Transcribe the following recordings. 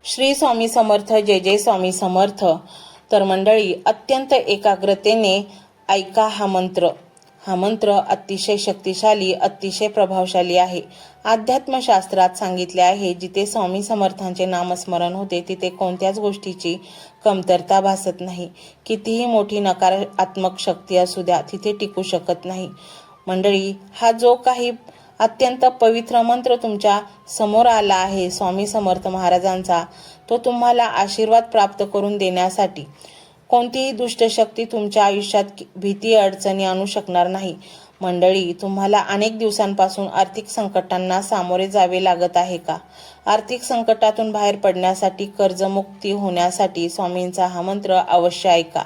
श्री स्वामी समर्थ. जय जय स्वामी समर्थ. तर मंडळी, अत्यंत एकाग्रतेने ऐका हा मंत्र. हा मंत्र अतिशय शक्तिशाली, अतिशय प्रभावशाली आहे. अध्यात्मशास्त्रात सांगितले आहे, जिथे स्वामी समर्थांचे नामस्मरण होते तिथे कोणत्याच गोष्टीची कमतरता भासत नाही. कितीही मोठी नकारात्मक शक्ती असू द्या, तिथे टिकू शकत नाही. मंडळी, हा जो काही अत्यंत पवित्र मंत्र तुमच्या समोर आला आहे स्वामी समर्थ महाराजांचा, तो तुम्हाला आशीर्वाद प्राप्त करून देण्यासाठी. कोणतीही दुष्ट शक्ती तुमच्या आयुष्यात भीती अडचणी आणू शकणार नाही. मंडळी, तुम्हाला अनेक दिवसांपासून आर्थिक संकटांना सामोरे जावे लागत आहे का? आर्थिक संकटातून बाहेर पडण्यासाठी, कर्जमुक्ती होण्यासाठी स्वामींचा हा मंत्र अवश्य ऐका.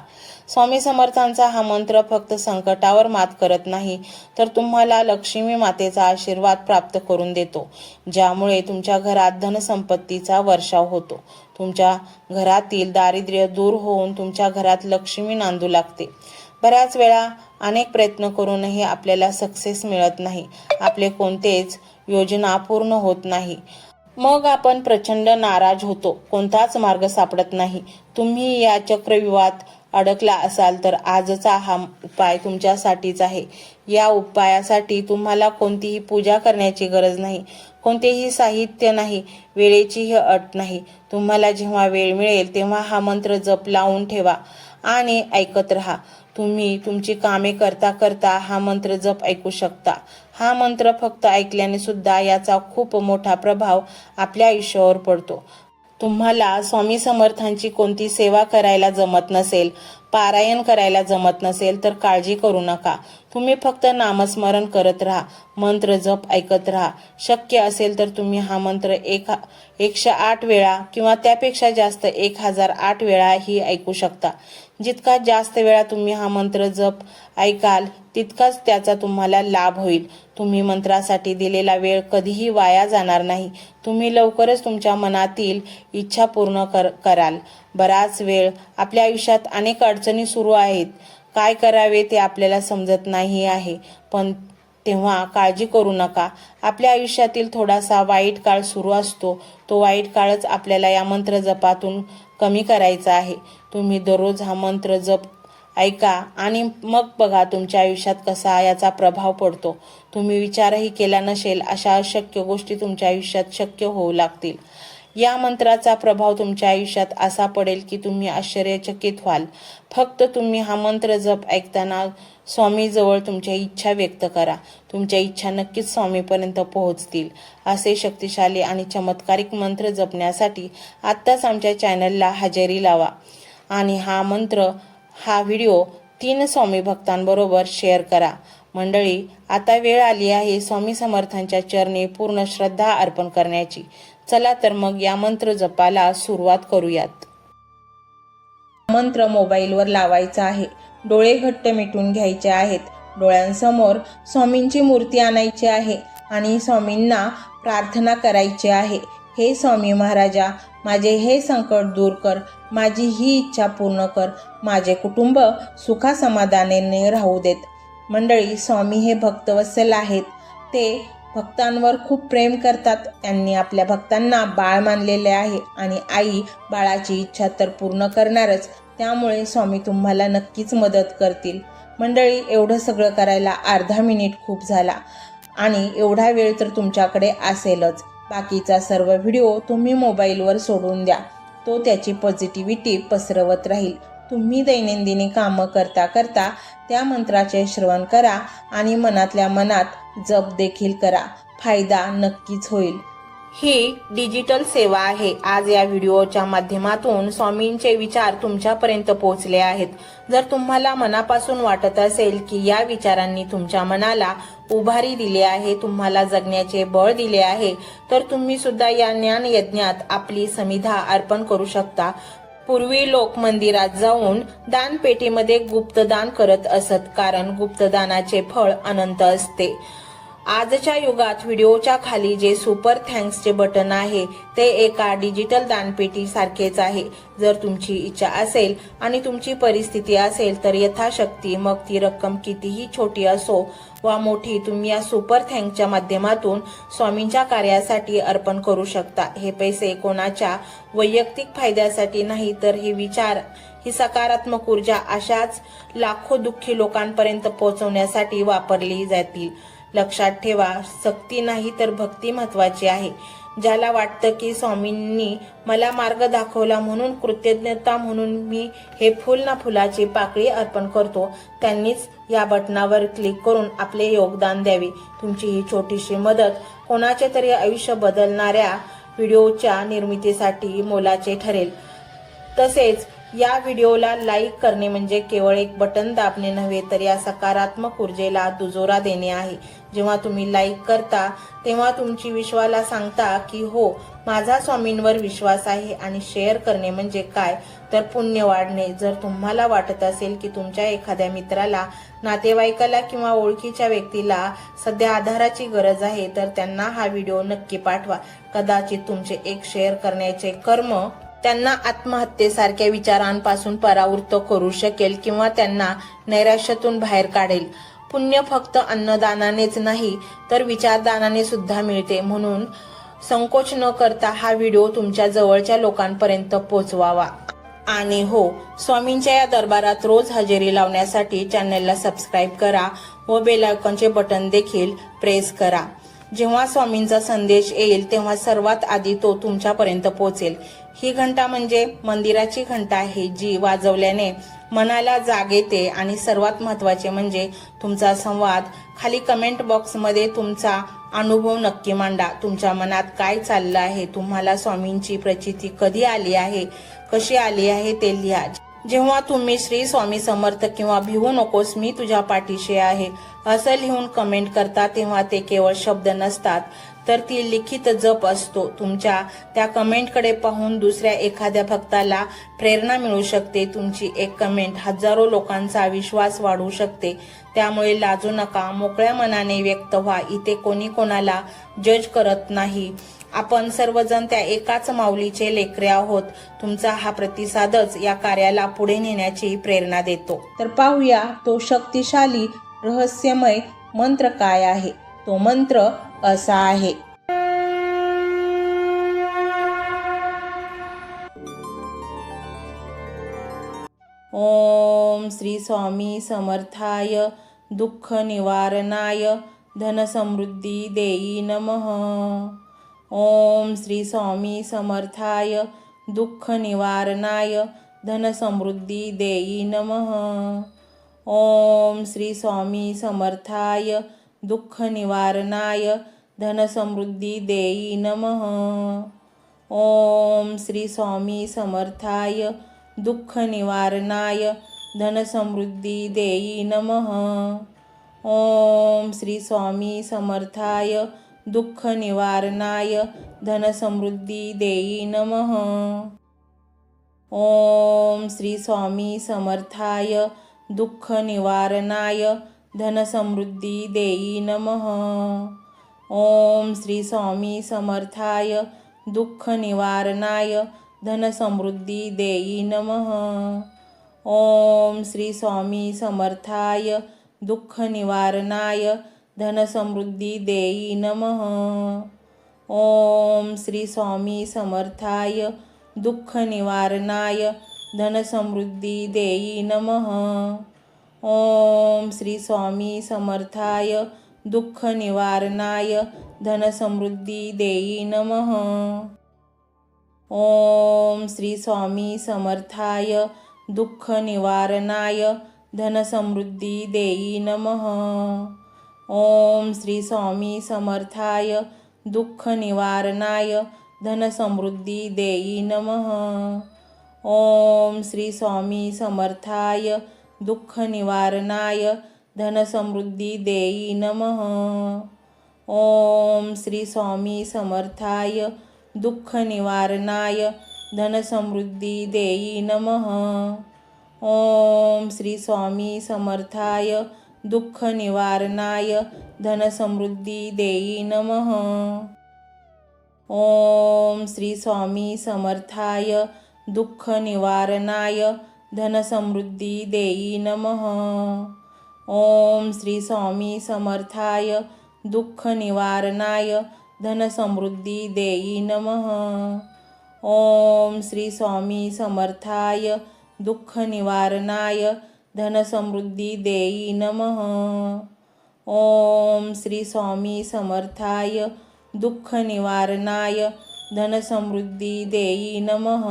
स्वामी समर्थांचा हा मंत्र फक्त संकटावर मात करत नाही, तर तुम्हाला लक्ष्मी मातेचा आशीर्वाद प्राप्त करून देतो, ज्यामुळे तुमच्या घरात धनसंपत्तीचा वर्षाव होतो. तुमच्या घरातील दारिद्र्य दूर होऊन तुमच्या घरात लक्ष्मी नांदू लागते. बऱ्याच वेळा अनेक प्रयत्न करूनही आपल्याला सक्सेस मिळत नाही. आपले कोणतेच योजना पूर्ण होत नाही. मग आपण प्रचंड नाराज होतो. कोणताच मार्ग सापडत नाही. तुम्ही या चक्रव्यूहात अडकला असाल तर आजचा हा उपाय तुमच्यासाठीच आहे. या उपायासाठी तुम्हाला कोणतीही पूजा करण्याची गरज नाही, कोणतेही साहित्य नाही, वेळेचीही अट नाही. तुम्हाला जेव्हा वेळ मिळेल तेव्हा हा मंत्र जप लावून ठेवा आणि ऐकत राहा. तुम्ही तुमची कामे करता करता हा मंत्र जप ऐकू शकता. हा मंत्र फक्त ऐकल्याने सुद्धा याचा खूप मोठा प्रभाव आपल्या आयुष्यावर पडतो. तुम्हाला स्वामी समर्थांची कोणती सेवा करायला जमत नसेल, पारायण करायला जमत नसेल तर काळजी करू नका. तुम्ही फक्त नामस्मरण करत राहा, मंत्र जप ऐकत राहा. शक्य असेल तर तुम्ही हा मंत्र 108 वेळा किंवा त्यापेक्षा जास्त 1008 वेळा ही ऐकू शकता. जितका जास्त वेळा तुम्ही हा मंत्र जप ऐकाल तितकाच त्याचा तुम्हाला लाभ होईल. तुम्ही मंत्रासाठी दिलेला वेळ कधीही वाया जाणार नाही. तुम्ही लवकरच तुमच्या मनातील इच्छा पूर्ण कराल. बराच वेळ आपल्या आयुष्यात अनेक अडचणी सुरू आहेत. काय करावे ते आपल्याला समजत नाही आहे. पण तेव्हा काळजी करू नका. आपल्या आयुष्यातील थोडासा वाईट काळ सुरू असतो. तो वाईट काळच आपल्याला या मंत्र जपातून कमी करायचा आहे. तुम्ही दररोज हा मंत्र जप ऐका आणि मग बघा तुमच्या आयुष्यात कसा याचा प्रभाव पडतो. तुम्ही विचारही केला नसेल अशा अशक्य गोष्टी तुमच्या आयुष्यात शक्य होऊ लागतील. या मंत्राचा प्रभाव तुमच्या आयुष्यात असा पडेल की तुम्ही आश्चर्यचकित व्हाल. फक्त तुम्ही हा मंत्र जप ऐकताना स्वामीजवळ तुमच्या इच्छा व्यक्त करा. तुमच्या इच्छा नक्कीच स्वामीपर्यंत पोहोचतील. असे शक्तिशाली आणि चमत्कारिक मंत्र जपण्यासाठी आत्ताच आमच्या चॅनलला हजेरी लावा आणि हा व्हिडिओ 3 स्वामी भक्तांबरोबर शेअर करा. मंडळी, आता वेळ आली आहे स्वामी समर्थांच्या चरणी पूर्ण श्रद्धा अर्पण करण्याची. चला तर मग या मंत्र जपाला सुरुवात करूयात. मंत्र मोबाईलवर लावायचा आहे. डोळे घट्ट मिटून घ्यायचे आहेत. डोळ्यांसमोर स्वामींची मूर्ती आणायची आहे आणि स्वामींना प्रार्थना करायची आहे. हे स्वामी महाराजा, माझे हे संकट दूर कर. माझी ही इच्छा पूर्ण कर. माझे कुटुंब सुखासमाधानाने राहू देत. मंडळी, स्वामी हे भक्तवत्सल आहेत. ते भक्तांवर खूप प्रेम करतात. त्यांनी आपल्या भक्तांना बाळ मानलेले आहे आणि आई बाळाची इच्छा तर पूर्ण करणारच. त्यामुळे स्वामी तुम्हाला नक्कीच मदत करतील. मंडळी, एवढं सगळं करायला अर्धा मिनिट खूप झाला आणि एवढा वेळ तर तुमच्याकडे असेलच. बाकीचा सर्व व्हिडिओ तुम्ही मोबाईलवर सोडून द्या. तो त्याची पॉझिटिव्हिटी पसरवत राहील. तुम्ही दैनंदिनी कामं करता करता त्या मंत्राचे श्रवण करा आणि मनातल्या मनात जप देखील करा. फायदा नक्कीच होईल. ही डिजिटल सेवा आहे. आज या व्हिडिओच्या माध्यमातून स्वामींचे विचार तुमच्यापर्यंत पोहोचले आहेत. जर तुम्हाला मनापासून वाटत असेल की या विचारांनी तुमच्या मनाला उभारी दिली आहे, तुम्हाला जगण्याचे बळ दिले आहे, तर तुम्ही सुद्धा या ज्ञान यज्ञात आपली समिधा अर्पण करू शकता. पूर्वी लोक मंदिरात जाऊन दानपेटीमध्ये गुप्तदान करत असत, कारण गुप्तदानाचे फळ अनंत असते. आजच्या युगात व्हिडिओच्या खाली जे सुपर थँक्सचे बटन आहे ते एका डिजिटल दानपेटी सारखेच आहे. जर तुमची इच्छा असेल आणि तुमची परिस्थिती असेल तर यथाशक्ती, मग ती रक्कम कितीही छोटी असो, वा मोठी तुम्ही या सुपर थँकच्या माध्यमातून स्वामींच्या कार्यासाठी अर्पण करू शकता। हे पैसे कोणाच्या वैयक्तिक फायद्यासाठी नाही, तर हे विचार, ही सकारात्मक ऊर्जा अशाच लाखो दुःखी लोकांपर्यंत पोहोचवण्यासाठी वापरली जातील। लक्षात ठेवा, सक्ती नाही तर भक्ती महत्वाची आहे। ज्याला वाटतं की स्वामींनी मला मार्ग दाखवला म्हणून कृतज्ञता म्हणून मी हे फूल ना फुलाची पाकळी अर्पण करतो, त्यांनीच या बटनावर क्लिक करून आपले योगदान द्यावे। तुमची ही छोटीशी मदत कोणाचे तरी आयुष्य बदलणाऱ्या व्हिडिओच्या निर्मितीसाठी मोलाचे ठरेल। तसेच या व्हिडिओला लाईक करणे म्हणजे केवळ एक बटन दाबणे नव्हे, तर या सकारात्मक ऊर्जेला दुजोरा देणे आहे। जेव्हा तुम्ही लाईक करता तेव्हा तुमची विश्वाला सांगता की हो, माझा स्वामींवर विश्वास आहे। आणि शेअर करणे म्हणजे काय, तर पुण्य वाढणे। जर तुम्हाला वाटत असेल की तुमच्या एखाद्या मित्राला, नातेवाईकाला किंवा ओळखीच्या व्यक्तीला सध्या आधाराची गरज आहे, तर त्यांना हा व्हिडिओ नक्की पाठवा। कदाचित तुमचे एक शेअर करण्याचे कर्म त्यांना आत्महत्येसारख्या विचारांपासून परावृत्त करू शकेल किंवा त्यांना नैराश्यातून बाहेर काढेल। पुण्य फक्त अन्नदानानेच नाही, तर विचारदानाने सुद्धा मिळते। म्हणून संकोच न करता हा व्हिडिओ तुमच्या जवळच्या लोकांपर्यंत पोहोचवावा। आणि हो, स्वामींच्या या दरबारात रोज हजेरी लावण्यासाठी चॅनलला सबस्क्राईब करा व बेल आयकॉनचे बटन देखील प्रेस करा। जेव्हा स्वामींचा संदेश येईल तेव्हा सर्वात आधी तो तुमच्यापर्यंत पोहोचेल। ही घंटा म्हणजे मंदिराची घंटा आहे, जी वाजवल्याने मनाला जाग येते। आणि सर्वात महत्त्वाचे म्हणजे तुमचा संवाद। खाली कमेंट बॉक्समध्ये तुमचा अनुभव नक्की मांडा। तुमच्या मनात काय चाललं आहे, तुम्हाला स्वामींची प्रचिती कधी आली आहे, कशी आली आहे ते लिहा। जेव्हा तुम्ही श्री स्वामी समर्थ किंवा भिवू नकोस मी तुझ्या पाठीशी आहे असं लिहून कमेंट करता, तेव्हा ते केवळ शब्द नसतात, तर ती लिखित जप असतो। तुमच्या त्या कमेंटकडे पाहून दुसऱ्या एखाद्या भक्ताला प्रेरणा मिळू शकते। तुमची एक कमेंट हजारो लोकांचा विश्वास वाढवू शकते। त्यामुळे लाजू नका, मोकळ्या मनाने व्यक्त व्हा। इथे कोणी कोणाला जज करत नाही। आपण सर्वजण त्या एकाच माऊलीचे लेकरे आहोत। तुमचा हा प्रतिसादच या कार्याला पुढे नेण्याची प्रेरणा देतो। तर पाहूया तो शक्तिशाली रहस्यमय मंत्र काय आहे। तो मंत्र असा आहे, ओम श्री स्वामी समर्थाय दुःख निवारणाय धन समृद्धी देई नमः। ओम श्री स्वामी समर्थाय दुःख निवारणाय धन समृद्धी देई नमः। ओम श्री स्वामी समर्थाय दुःख निवारणाय धन समृद्धी देई नमः। ओम श्री स्वामी समर्थाय दुःख निवारणाय धन समृद्धी देई नमः। ओम श्री स्वामी समर्थाय दुःख निवारणाय धन समृद्धी देई नमः। ओम श्री स्वामी समर्थाय दुःख निवारणाय धन समृद्धी देई नमः। ओम श्री स्वामी समर्थाय दुःख निवारणाय धन समृद्धी देई नमः। ओम श्री स्वामी समर्थाय दुःख निवारणाय धन समृद्धी देई नमः। ओम श्री स्वामी समर्थाय दुःख निवारणाय धन समृद्धी देई नमः। ओम श्री स्वामी समर्थाय दुःख निवारणाय धन समृद्धी देई नमः। ओम श्री स्वामी समर्थाय दुःख निवारणाय धन समृद्धी देई नमः। ओम श्री स्वामी समर्थाय दुःख निवारणाय धन समृद्धी देई नमः। ओम श्री स्वामी समर्थाय दुःख निवारणाय धन समृद्धी देई नमः। ओम श्री स्वामी समर्थाय दुःख निवारणाय धन समृद्धी देई नमः। ओम श्री स्वामी समर्थाय दुःख निवारणाय धन समृद्धी देई नमः। ओम श्री स्वामी समर्थाय दुःख निवारणाय धन समृद्धी देई नमः। ओम श्री स्वामी समर्थाय दुःख निवारणाय धनसमृद्धी देई नमः। ओम श्री स्वामी समर्थाय दुःख निवारणाय धनसमृद्धी देई नमः। ओम श्री स्वामी समर्थाय दुःख निवारणाय धनसमृद्धी देई नमः।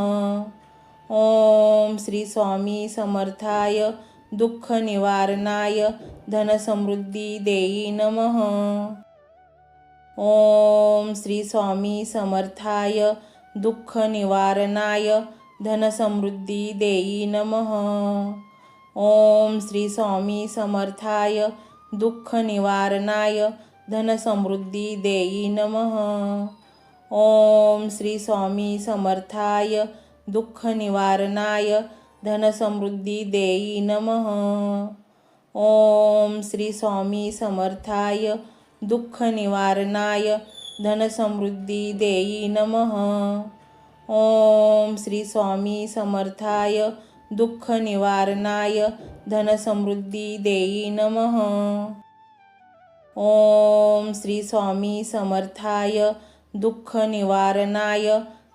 ओम श्री स्वामी समर्थाय दुःख निवारणाय धनसमृद्धी देई नमः। ओम श्री स्वामी समर्थाय दुःख निवारणाय धनसमृद्धी देई नमः। ओम श्री स्वामी समर्थाय दुःख निवारणाय धनसमृद्धी देई नमः। ओम श्री स्वामी समर्थाय दुःख निवारणाय धनसमृद्धी देई नमः। ओम श्री स्वामी समर्थाय दुःख निवारणाय धनसमृद्धी देई नमः। ओम श्री स्वामी समर्थाय दुःख निवारणाय धनसमृद्धी देई नमः। ओम श्री स्वामी समर्थाय दुःख निवारणाय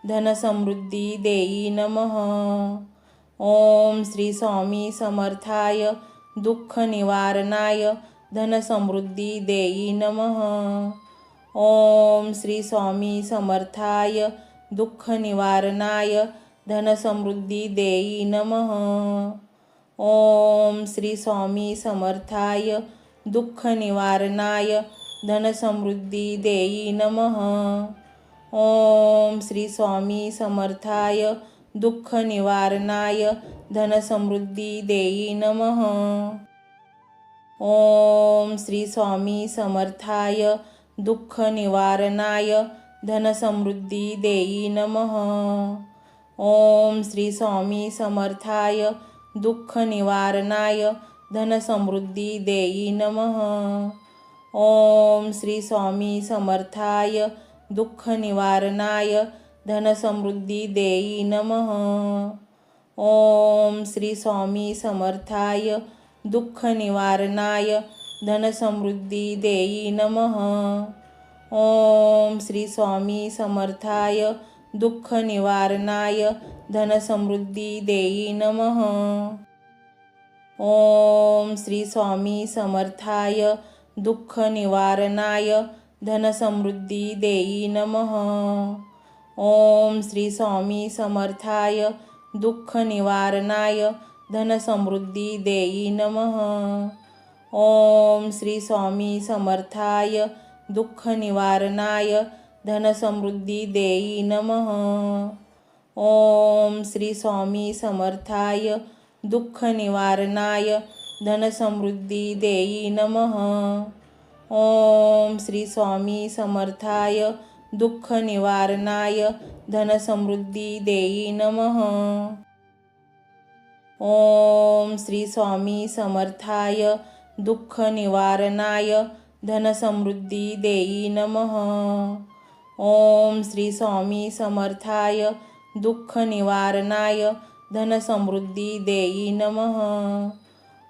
धनसमृद्धी देई नमः। ओम श्री स्वामी समर्थाय दुःख निवारणाय धनसमृद्धी देई नमः। ओम श्री स्वामी समर्थाय दुःख निवारणाय धनसमृद्धी देई नमः। ओम श्री स्वामी समर्थाय दुःख निवारणाय धनसमृद्धी देई नमः। ओम श्री स्वामी समर्थाय दुःख निवारणाय धनसमृद्धी देई नमः। ओम श्री स्वामी समर्थाय दुःख निवारणाय धनसमृद्धी देई नमः। ओम श्री स्वामी समर्थाय दुःख निवारणाय धनसमृद्धी देई नमः। ओम श्री स्वामी समर्थाय दुःख निवारणाय धनसमृद्धी देई नमः। ओम श्री स्वामी समर्थाय दुःख निवारणाय धनसमृद्धी देई नमः। ओम श्री स्वामी समर्थाय दुःख निवारणाय धनसमृद्धी देई नमः। ओम श्री स्वामी समर्थाय दुःख निवारणाय धनसमृद्धी देई नमः। ओम श्री स्वामी समर्थाय दुःख निवारणाय धनसमृद्धी देई नमः। ओम श्री स्वामी समर्थाय दुःख निवारणाय धनसमृद्धी देई नमः। ओम श्री स्वामी समर्थाय दुःख निवारणाय धनसमृद्धी देई नमः। ओम श्री स्वामी समर्थाय दुःख निवारणाय धनसमृद्धी देई नमः। ओम श्री स्वामी समर्थाय दुःख निवारणाय धनसमृद्धी देई नमः। ओम श्री स्वामी समर्थाय दुःख निवारणाय धनसमृद्धी देई नमः।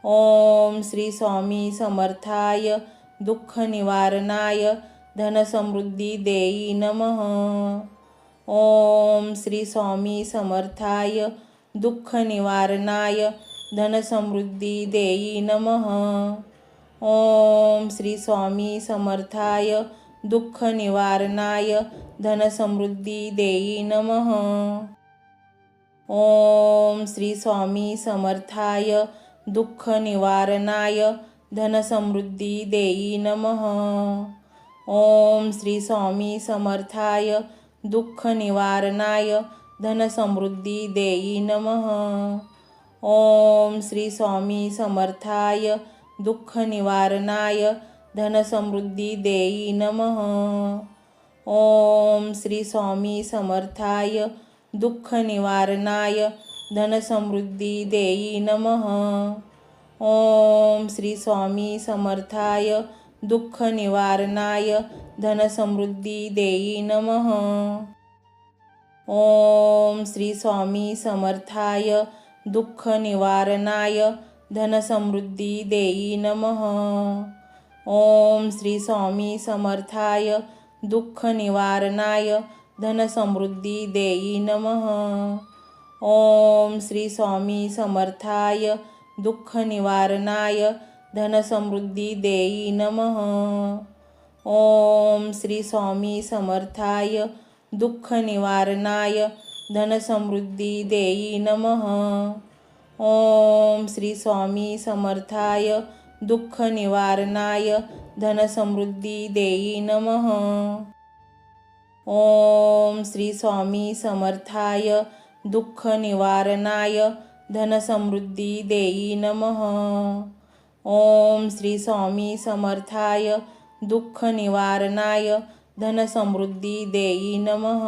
ओम श्री स्वामी समर्थाय दुःख निवारणाय धनसमृद्धी देई नमः। ओम श्री स्वामी समर्थाय दुःख निवारणाय धनसमृद्धी देई नमः। ओम श्री स्वामी समर्थाय दुःख निवारणाय धनसमृद्धी देई नमः। ओम श्री स्वामी समर्थाय दुःख निवारणाय धनसमृद्धी देई नमः। ओम श्री स्वामी समर्थाय दुःख निवारणाय धनसमृद्धी देई नमः। ओम श्री स्वामी समर्थाय दुःख निवारणाय धनसमृद्धी देई नमः। ओम श्री स्वामी समर्थाय दुःख निवारणाय धनसमृद्धी देई नमः। ओम श्री स्वामी समर्थाय दुःख निवारणाय धनसमृद्धी देई नमः। ओम श्री स्वामी समर्थाय दुःख निवारणाय धनसमृद्धी देई नमः। ओम श्री स्वामी समर्थाय दुःख निवारणाय धनसमृद्धी देई नमः। ओम श्री स्वामी समर्थाय दुःख निवारणाय धनसमृद्धी देई नमः। ओम श्री स्वामी समर्थाय दुःख निवारणाय धनसमृद्धी देई नमः। ओम श्री स्वामी समर्थाय दुःख निवारणाय धनसमृद्धी देई नमः। ओम श्री स्वामी समर्थाय दुःख निवारणाय धनसमृद्धी देई नमः। ओम श्री स्वामी समर्थाय दुःख निवारणाय धनसमृद्धी देई नमः।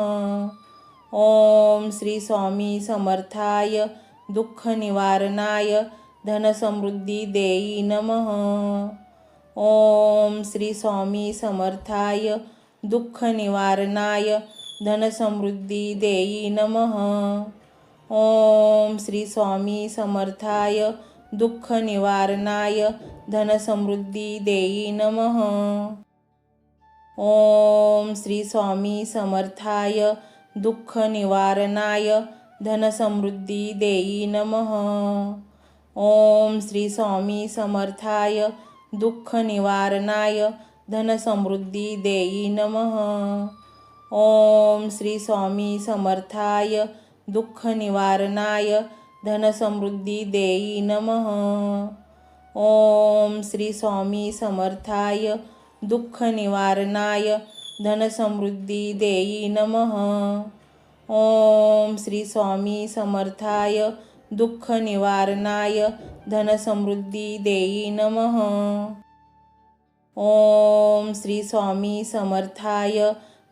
ओम श्री स्वामी समर्थाय दुःख निवारणाय धनसमृद्धी देई नमः। ओम श्री स्वामी समर्थाय दुःख निवारणाय धनसमृद्धी देई नमः। ओम श्री स्वामी समर्थाय दुःख निवारणाय धनसमृद्धी देई नमः। ओम श्री स्वामी समर्थाय दुःख निवारणाय धनसमृद्धी देई नमः। ओम श्री स्वामी समर्थाय दुःख निवारणाय धनसमृद्धी देई नमः। ओम श्री स्वामी समर्थाय दुःख निवारणाय धनसमृद्धी देई नमः। ओम श्री स्वामी समर्थाय दुःख निवारणाय धनसमृद्धी देई नमः। ओम श्री स्वामी समर्थाय दुःख निवारणाय धनसमृद्धी देई नमः। ओम श्री स्वामी समर्थाय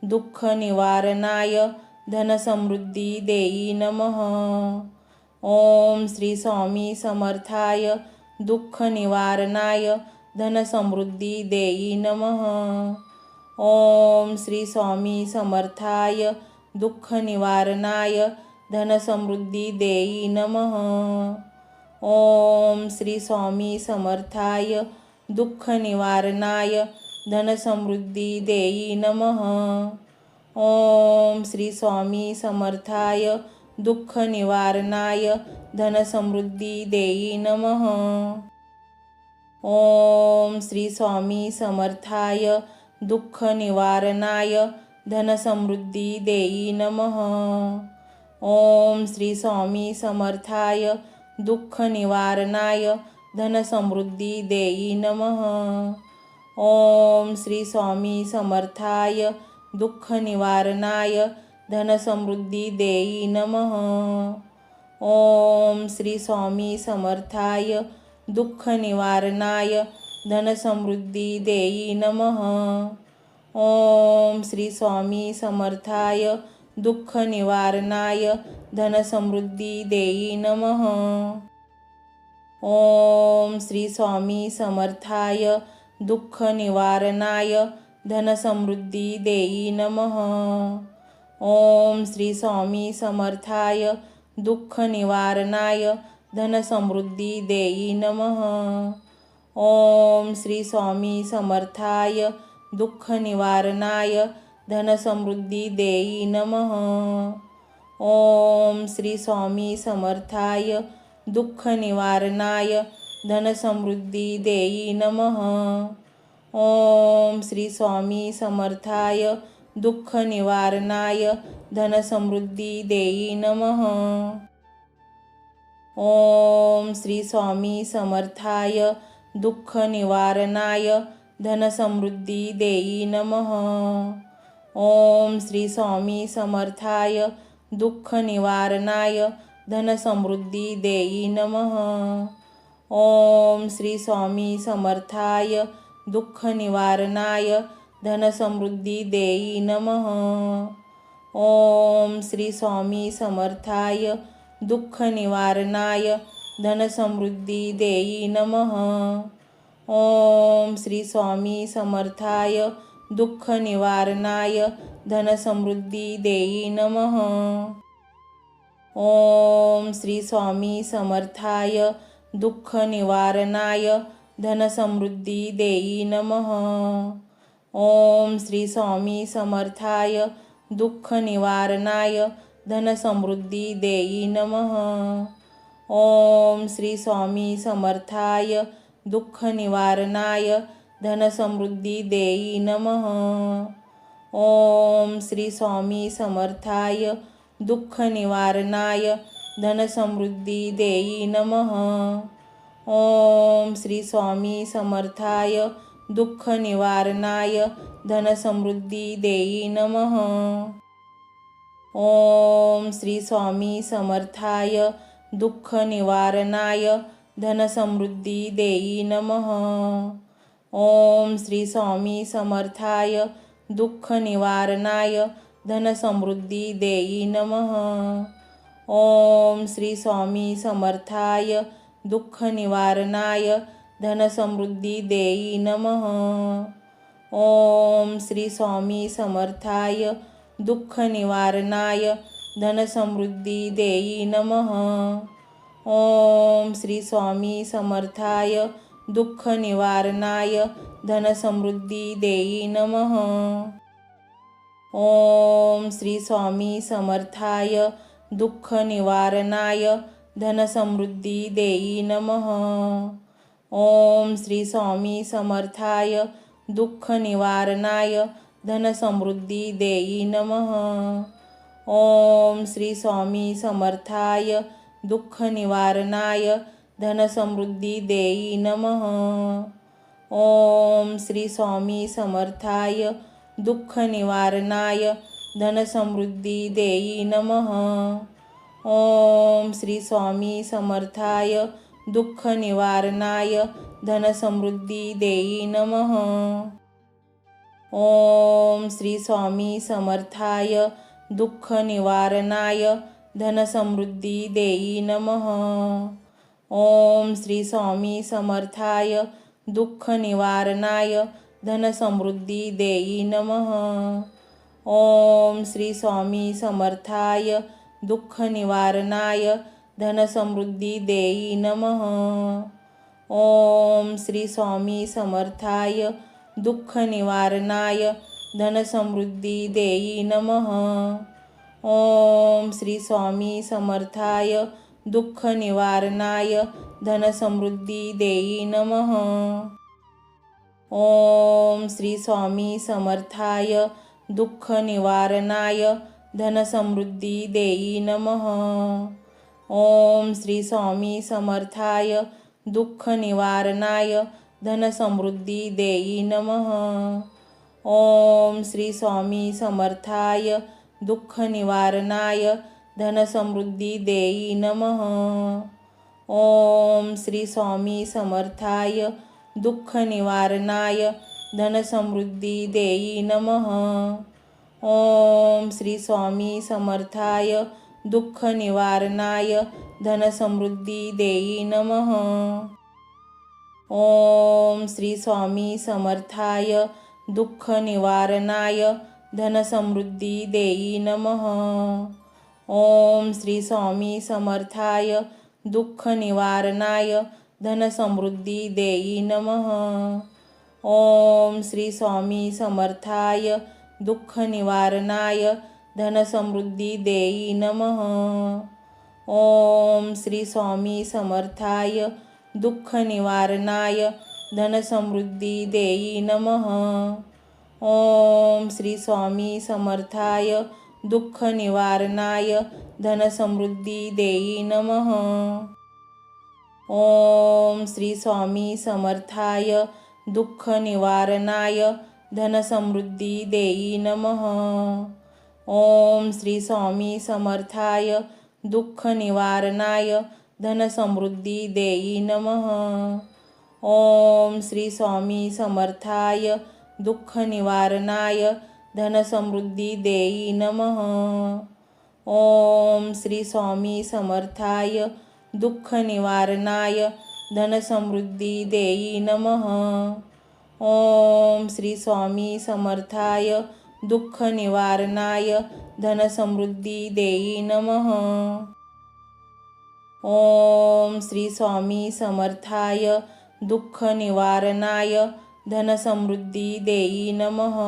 दुःख निवारणाय धनसमृद्धी देई नमः। ओम श्री स्वामी समर्थाय दुःख निवारणाय धनसमृद्धी देई नमः। ओम श्री स्वामी समर्थाय दुःख निवारणाय धनसमृद्धी देई नमः। ओम श्री स्वामी समर्थाय दुःख निवारणाय धनसमृद्धी देई नमः। ओम श्री स्वामी समर्थाय दुःख निवारणाय धनसमृद्धी देई नमः। ओम श्री स्वामी समर्थाय दुःख निवारणाय धनसमृद्धी देई नमः। ओम श्री स्वामी समर्थाय दुःख निवारणाय धनसमृद्धी देई नमः। ओम श्री स्वामी समर्थाय दुःख निवारणाय धनसमृद्धी देई नमः। ओम श्री स्वामी समर्थाय दुःख निवारणाय धनसमृद्धी देई नमः। ओम श्री स्वामी समर्थाय दुःख निवारणाय धनसमृद्धी देई नमः। ओम श्री स्वामी समर्थाय दुःख निवारणाय धनसमृद्धी देई नमः। ओम श्री स्वामी समर्थाय दुःख निवारणाय धनसमृद्धी देई नमः। ओम श्री स्वामी समर्थाय दुःख निवारणाय धनसमृद्धी देई नमः। ओम श्री स्वामी समर्थाय दुःख निवारणाय धनसमृद्धी देई नमः। ओम श्री स्वामी समर्थाय दुःख निवारणाय धनसमृद्धी देई नमः। ओम श्री स्वामी समर्थाय दुःख निवारणाय धनसमृद्धी देई नमः। ओम श्री स्वामी समर्थाय दुःख निवारणाय धनसमृद्धी देई नमः। ओम श्री स्वामी समर्थाय दुःख निवारणाय धनसमृद्धी देई नमः। ओम श्री स्वामी समर्थाय दुःख निवारणाय धनसमृद्धी देई नमः। ओम श्री स्वामी समर्थाय दुःख निवारणाय धनसमृद्धी देई नमः। ओम श्री स्वामी समर्थाय दुःख निवारणाय धनसमृद्धी देई नमः. ओम श्री स्वामी समर्थाय दुःख निवारणाय धनसमृद्धी देई नमः. ओम श्री स्वामी समर्थाय दुःख निवारणाय धनसमृद्धी देई नमः. ओम श्री स्वामी समर्थाय दुःख निवारणाय धनसमृद्धी देई नमः. ओम श्री स्वामी समर्थाय दुःख निवारणाय धनसमृद्धी देई नमः. ओम श्री स्वामी समर्थाय दुःख निवारणाय धनसमृद्धी देई नमः. ओम श्री स्वामी समर्थाय दुःख निवारणाय धनसमृद्धी देई नमः. ओम श्री स्वामी समर्थाय दुःख निवारणाय धनसमृद्धी देई नमः. ओम श्री स्वामी समर्थाय दुःख निवारणाय धनसमृद्धी देई नमः. ओम श्री स्वामी समर्थाय दुःख निवारणाय धनसमृद्धी देई नमः. ओम श्री स्वामी समर्थाय दुःख निवारणाय धनसमृद्धी देई नमः. ओम श्री स्वामी समर्थाय दुःख निवारणाय धनसमृद्धी देई नमः. ओम श्री स्वामी समर्थाय दुःख निवारणाय धनसमृद्धी देई नमः. ओम श्री स्वामी समर्थाय दुःख निवारणाय धनसमृद्धी देई नमः. ओम श्री स्वामी समर्थाय दुःख निवारणाय धनसमृद्धी देई नमः. ओम श्री स्वामी समर्थाय दुःख निवारणाय धनसमृद्धी देई नमः. ओम श्री स्वामी समर्थाय दुःख निवारणाय धनसमृद्धी देई नमः. ओम श्री स्वामी समर्थाय दुःख निवारणाय धनसमृद्धी देई नमः. ओम श्री स्वामी समर्थाय दुःख निवारणाय धनसमृद्धी देई नमः. ओम श्री स्वामी समर्थाय दुःख निवारणाय धनसमृद्धी देई नमः. ओम श्री स्वामी समर्थाय दुःख निवारणाय धनसमृद्धी देई नमः. ओम श्री स्वामी समर्थाय दुःख निवारणाय धनसमृद्धी देई नमः. ओम श्री स्वामी समर्थाय दुःख निवारणाय धनसमृद्धी देई नमः. ओम श्री स्वामी समर्थाय दुःख निवारणाय धनसमृद्धी देई नमः. ओम श्री स्वामी समर्थाय दुःख निवारणाय धनसमृद्धी देई नमः. ओम श्री स्वामी समर्थाय दुःख निवारणाय धनसमृद्धी देई नमः. ओम श्री स्वामी समर्थाय दुःख निवारणाय धनसमृद्धी देई नमः. ओम श्री स्वामी समर्थाय दुःख निवारणाय धनसमृद्धी देई नमः. ओम श्री स्वामी समर्थाय दुःख निवारणाय धनसमृद्धी देई नमः. ओम श्री स्वामी समर्थाय दुःख निवारणाय धनसमृद्धी देई नमः. ओम श्री स्वामी समर्थाय दुःख निवारणाय धनसमृद्धी देई नमः. ओम श्री स्वामी समर्थाय दुःख निवारणाय धनसमृद्धी देई नमः. ओम श्री स्वामी समर्थाय दुःख निवारणाय धनसमृद्धी देई नमः. ओम श्री स्वामी समर्थाय दुःख निवारणाय धनसमृद्धी देई नमः. ओम श्री स्वामी समर्थाय दुःख निवारणाय धनसमृद्धी देई नमः. ओम श्री स्वामी समर्थाय दुःख निवारणाय धनसमृद्धी देई नमः.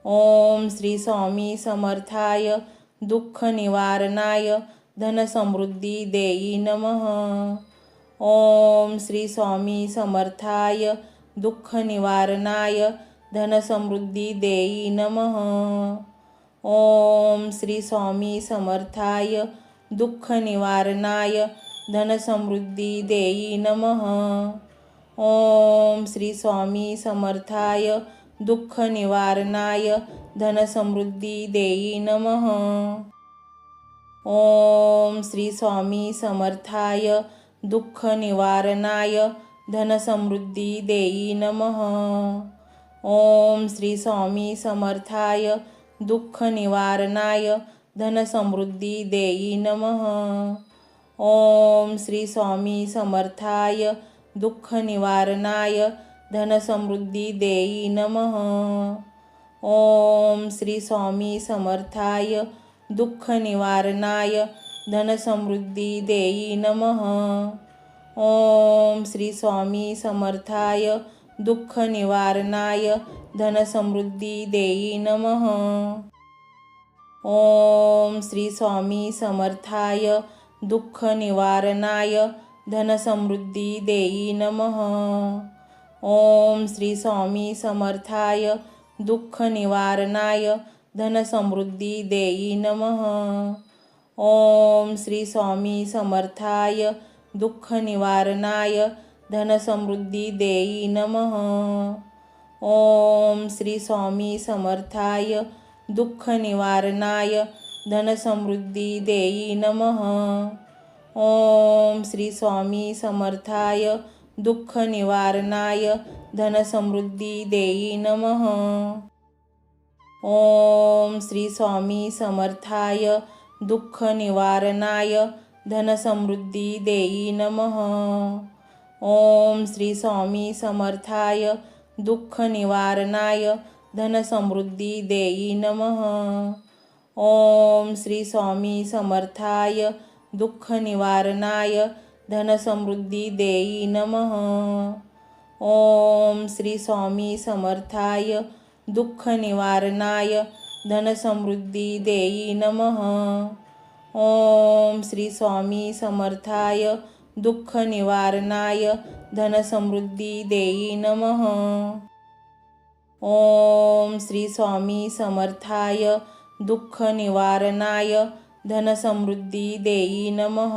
ओम श्री स्वामी समर्थाय दुःख निवारणाय धनसमृद्धी देई नमः. ओम श्री स्वामी समर्थाय दुःख निवारणाय धनसमृद्धी देई नमः. ओम श्री स्वामी समर्थाय दुःख निवारणाय धनसमृद्धी देई नमः. ओम श्री स्वामी समर्थाय दुःख निवारणाय धनसमृद्धी देई नमः. ओम श्री स्वामी समर्थाय दुःख निवारणाय धनसमृद्धी देई नमः. ओम श्री स्वामी समर्थाय दुःख निवारणाय धनसमृद्धी देई नमः. ओम श्री स्वामी समर्थाय दुःख निवारणाय धनसमृद्धी देई नमः. ओम श्री स्वामी समर्थाय दुःख निवारणाय धनसमृद्धी देई नमः. ओम श्री स्वामी समर्थाय दुःख निवारणाय धनसमृद्धी देई नमः. ओम श्री स्वामी समर्थाय दुःख निवारणाय धनसमृद्धी देई नमः. ओम श्री स्वामी समर्थाय दुःख निवारणाय धनसमृद्धी देई नमः. ओम श्री स्वामी समर्थाय दुःख निवारणाय धनसमृद्धी देई नमः. ओम श्री स्वामी समर्थाय दुःख निवारणाय धनसमृद्धी देई नमः. ओम श्री स्वामी समर्थाय दुःख निवारणाय धनसमृद्धी देई नमः. ओम श्री स्वामी समर्थाय दुःख निवारणाय धनसमृद्धी देई नमः. ओम श्री स्वामी समर्थाय दुःख निवारणाय धनसमृद्धी देई नमः. ओम श्री स्वामी समर्थाय दुःख निवारणाय धनसमृद्धी देई नमः. ओम श्री स्वामी समर्थाय दुःख निवारणाय धनसमृद्धी देई नमः. ओम श्री स्वामी समर्थाय दुःख निवारणाय धनसमृद्धी देई नमः. ओम श्री स्वामी समर्थाय दुःख निवारणाय धनसमृद्धी देई नमः.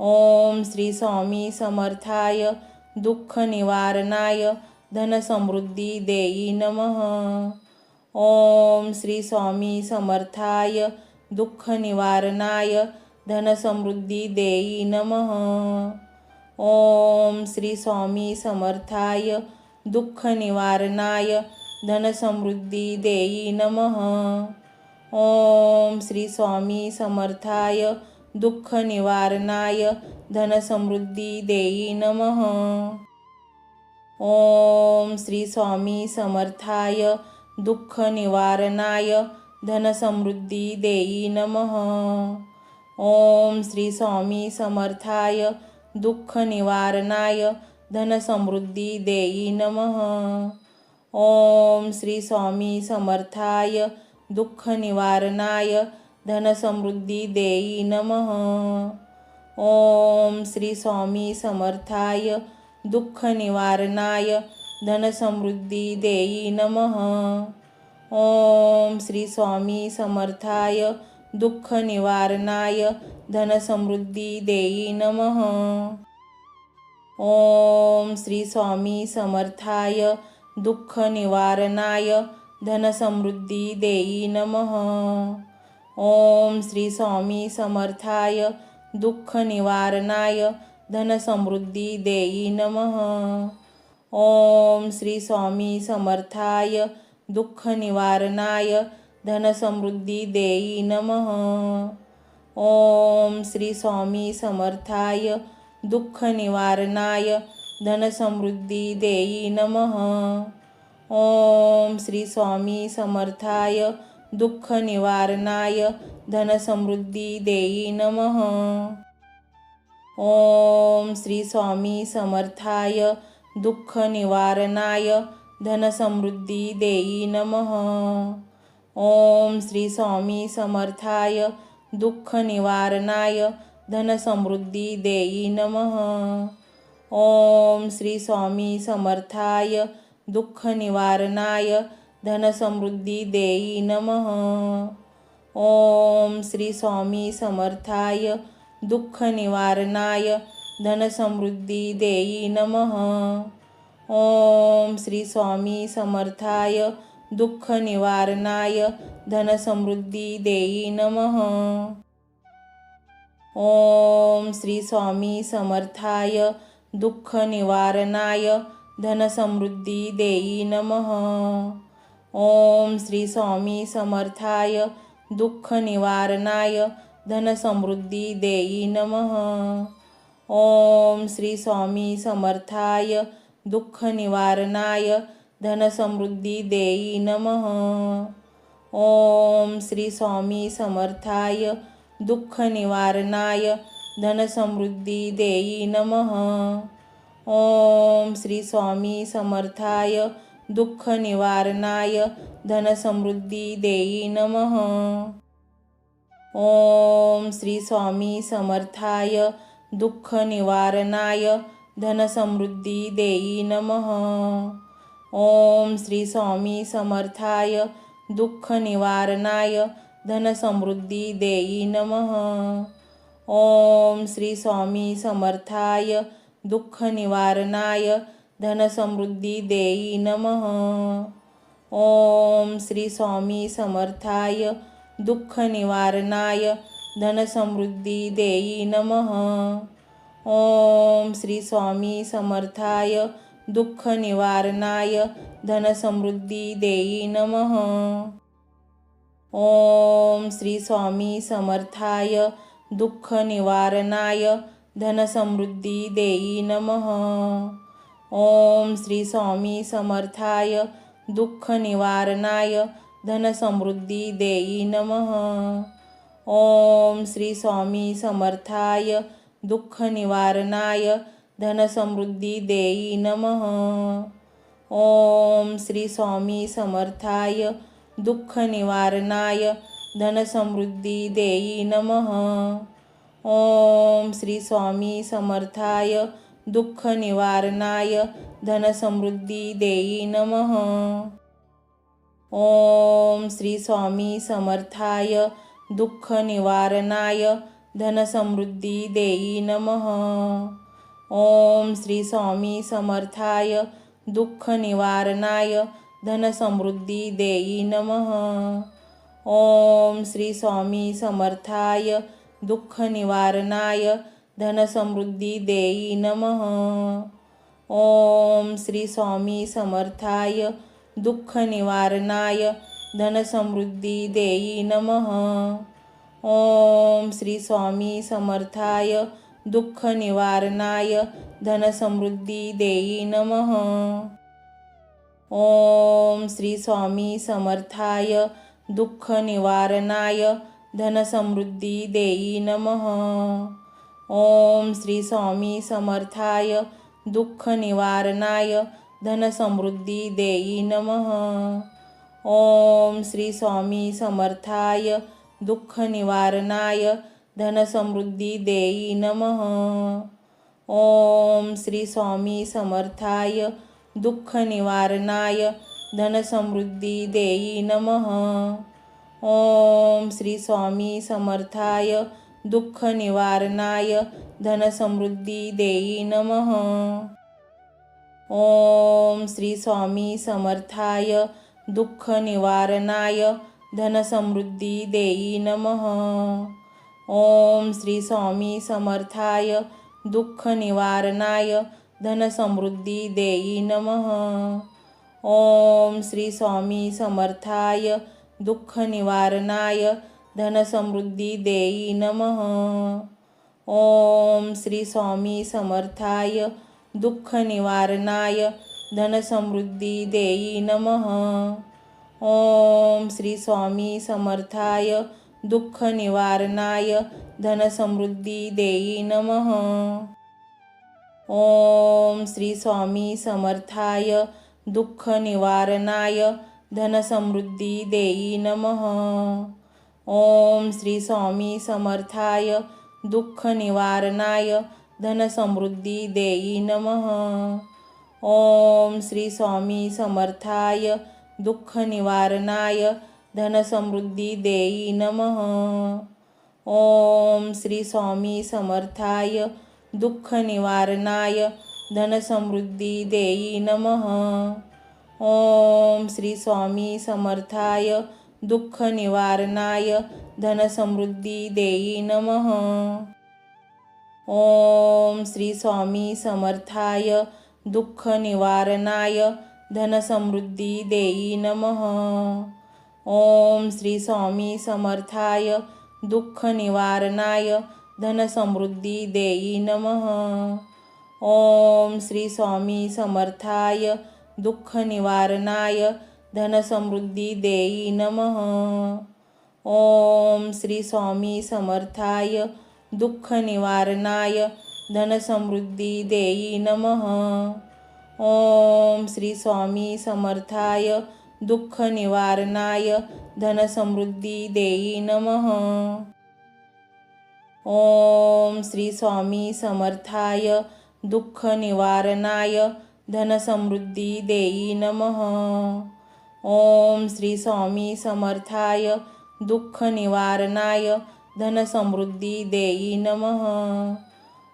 ओम श्री स्वामी समर्थाय दुःख निवारणाय धनसमृद्धी देई नमः. ओम श्री स्वामी समर्थाय दुःख निवारणाय धनसमृद्धी देई नमः. ओम श्री स्वामी समर्थाय दुःख निवारणाय धनसमृद्धी देई नमः. ओम श्री स्वामी समर्थाय दुःख निवारणाय धनसमृद्धी देई नमः. ओम श्री स्वामी समर्थाय दुःख निवारणाय धनसमृद्धी देई नमः. ओम श्री स्वामी समर्थाय दुःख निवारणाय धनसमृद्धी देई नमः. ओम श्री स्वामी समर्थाय दुःख निवारणाय धनसमृद्धी देई नमः. ओम श्री स्वामी समर्थाय दुःख निवारणाय धनसमृद्धी देई नमः. ओम श्री स्वामी समर्थाय दुःख निवारणाय धनसमृद्धी देई नमः. ओम श्री स्वामी समर्थाय दुःख निवारणाय धनसमृद्धी देई नमः. ओम श्री स्वामी समर्थाय दुःख निवारणाय धनसमृद्धी देई नमः. ओम श्री स्वामी समर्थाय दुःख निवारणाय धनसमृद्धी देई नमः. ओम श्री स्वामी समर्थाय दुःख निवारणाय धनसमृद्धी देई नमः. ओम श्री स्वामी समर्थाय दुःख निवारणाय धनसमृद्धी देई नमः. ओम श्री स्वामी समर्थाय दुःख निवारणाय धनसमृद्धी देई नमः. ओम श्री स्वामी समर्थाय दुःख निवारणाय धनसमृद्धी देई नमः. ओम श्री स्वामी समर्थाय दुःख निवारणाय धनसमृद्धी देई नमः. ओम श्री स्वामी समर्थाय दुःख निवारणाय धनसमृद्धी देई नमः. ओम श्री स्वामी समर्थाय दुःख निवारणाय धनसमृद्धी देई नमः. ओम श्री स्वामी समर्थाय दुःख निवारणाय धनसमृद्धी देई नमः. ओम श्री स्वामी समर्थाय दुःख निवारणाय धनसमृद्धी देई नमः. ओम श्री स्वामी समर्थाय दुःख निवारणाय धनसमृद्धी देई नमः. ओम श्री स्वामी समर्थाय दुःख निवारणाय धनसमृद्धी देई नमः. ओम श्री स्वामी समर्थाय दुःख निवारणाय धनसमृद्धी देई नमः. ओम श्री स्वामी समर्थाय दुःख निवारणाय धनसमृद्धी देई नमः. ओम श्री स्वामी समर्थाय दुःख निवारणाय धनसमृद्धी देई नमः. ओम श्री स्वामी समर्थाय दुःख निवारणाय धनसमृद्धी देई नमः. ओम श्री स्वामी समर्थाय दुःख निवारणाय धनसमृद्धी देई नमः. ओम श्री स्वामी समर्थाय दुःख निवारणाय धनसमृद्धी देई नमः. ओम श्री स्वामी समर्थाय दुःख निवारणाय धनसमृद्धी देई नमः. ओम श्री स्वामी समर्थाय दुःख निवारणाय धनसमृद्धी देई नमः. ओम श्री स्वामी समर्थाय दुःख निवारणाय धनसमृद्धी देई नमः. ओम श्री स्वामी समर्थाय दुःख निवारणाय धनसमृद्धी देई नमः. ओम श्री स्वामी समर्थाय दुःख निवारणाय धनसमृद्धी देई नमः. ओम श्री स्वामी समर्थाय दुःख निवारणाय धनसमृद्धी देई नमः. ओम श्री स्वामी समर्थाय दुःख निवारणाय धनसमृद्धी देई नमः. ओम श्री स्वामी समर्थाय दुःख निवारणाय धनसमृद्धी देई नमः. ओम श्री स्वामी समर्थाय दुःख निवारणाय धनसमृद्धी देई नमः. ओम श्री स्वामी समर्थाय दुःख निवारणाय धनसमृद्धी देई नमः. ओम श्री स्वामी समर्थाय दुःख निवारणाय धनसमृद्धी देई नमः. ओम श्री स्वामी समर्थाय दुःख निवारणाय धनसमृद्धी देई नमः. ओम श्री स्वामी समर्थाय दुःख निवारणाय धनसमृद्धी देई नमः. ओम श्री स्वामी समर्थाय दुःख निवारणाय धनसमृद्धी देई नमः. ओम श्री स्वामी समर्थाय दुःख निवारणाय धनसमृद्धी देई नमः. ओम श्री स्वामी समर्थाय दुःख निवारणाय धनसमृद्धी देई नमः. ओम श्री स्वामी समर्थाय दुःख निवारणाय धनसमृद्धी देई नमः. ओम श्री स्वामी समर्थाय दुःख निवारणाय धनसमृद्धी देई नमः. ओम श्री स्वामी समर्थाय दुःख निवारणाय धनसमृद्धी देई नमः. ओम श्री स्वामी समर्थाय दुःख निवारणाय धनसमृद्धी देई नमः. ओम श्री स्वामी समर्थाय दुःख निवारणाय धनसमृद्धी देई नमः. ओम श्री स्वामी समर्थाय दुःख निवारणाय धनसमृद्धी देई नमः. ओम श्री स्वामी समर्थाय दुःख निवारणाय धनसमृद्धी देई नमः. ओम श्री स्वामी समर्थाय दुःख निवारणाय धनसमृद्धी देई नमः. ओम श्री स्वामी समर्थाय दुःख निवारणाय धनसमृद्धी देई नमः. ओम श्री स्वामी समर्थाय दुःख निवारणाय धनसमृद्धी देई नमः. ओम श्री स्वामी समर्थाय दुःख निवारणाय धनसमृद्धी देई नमः. ओम श्री स्वामी समर्थाय दुःख निवारणाय धनसमृद्धी देई नमः. ओम श्री स्वामी समर्थाय दुःख निवारणाय धनसमृद्धी देई नमः. ओम श्री स्वामी समर्थाय दुःख निवारणाय धनसमृद्धी देई नमः. ओम श्री स्वामी समर्थाय दुःख निवारणाय धनसमृद्धी देई नमः. ओम श्री स्वामी समर्थाय दुःख निवारणाय धनसमृद्धी देई नमः.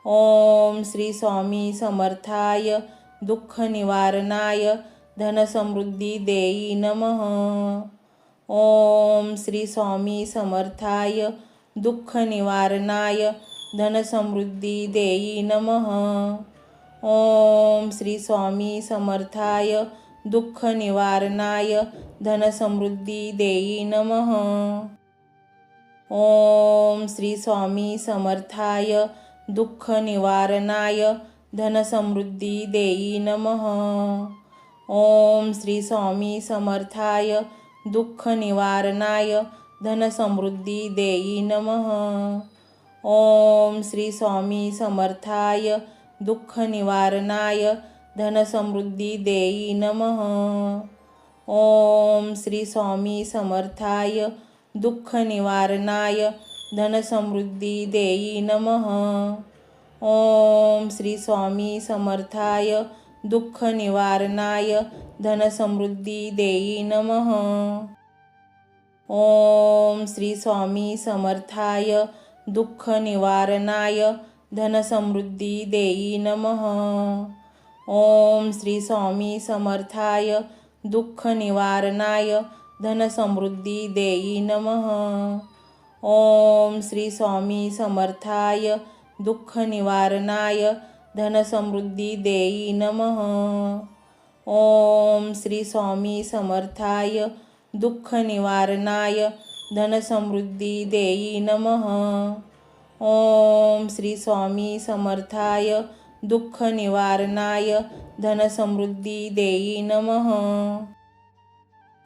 ओम श्री स्वामी समर्थाय दुःख निवारणाय धनसमृद्धी देई नमः. ओम श्री स्वामी समर्थाय दुःख निवारणाय धनसमृद्धी देई नमः. ओम श्री स्वामी समर्थाय दुःख निवारणाय धनसमृद्धी देई नमः. ओम श्री स्वामी समर्थाय दुःख निवारणाय धनसमृद्धी देई नमः. ओम श्री स्वामी समर्थाय दुःख निवारणाय धनसमृद्धी देई नमः. ओम श्री स्वामी समर्थाय दुःख निवारणाय धनसमृद्धी देई नमः. ओम श्री स्वामी समर्थाय दुःख निवारणाय धनसमृद्धी देई नमः. ओम श्री स्वामी समर्थाय दुःख निवारणाय धनसमृद्धी देई नमः. ओम श्री स्वामी समर्थाय दुःख निवारणाय धनसमृद्धी देई नमः. ओम श्री स्वामी समर्थाय दुःख निवारणाय धनसमृद्धी देई नमः. ओम श्री स्वामी समर्थाय दुःख निवारणाय धनसमृद्धी देई नमः. ओम श्री स्वामी समर्थाय दुःख निवारणाय धनसमृद्धी देई नमः. ओम श्री स्वामी समर्थाय दुःख निवारणाय धनसमृद्धी देई नमः.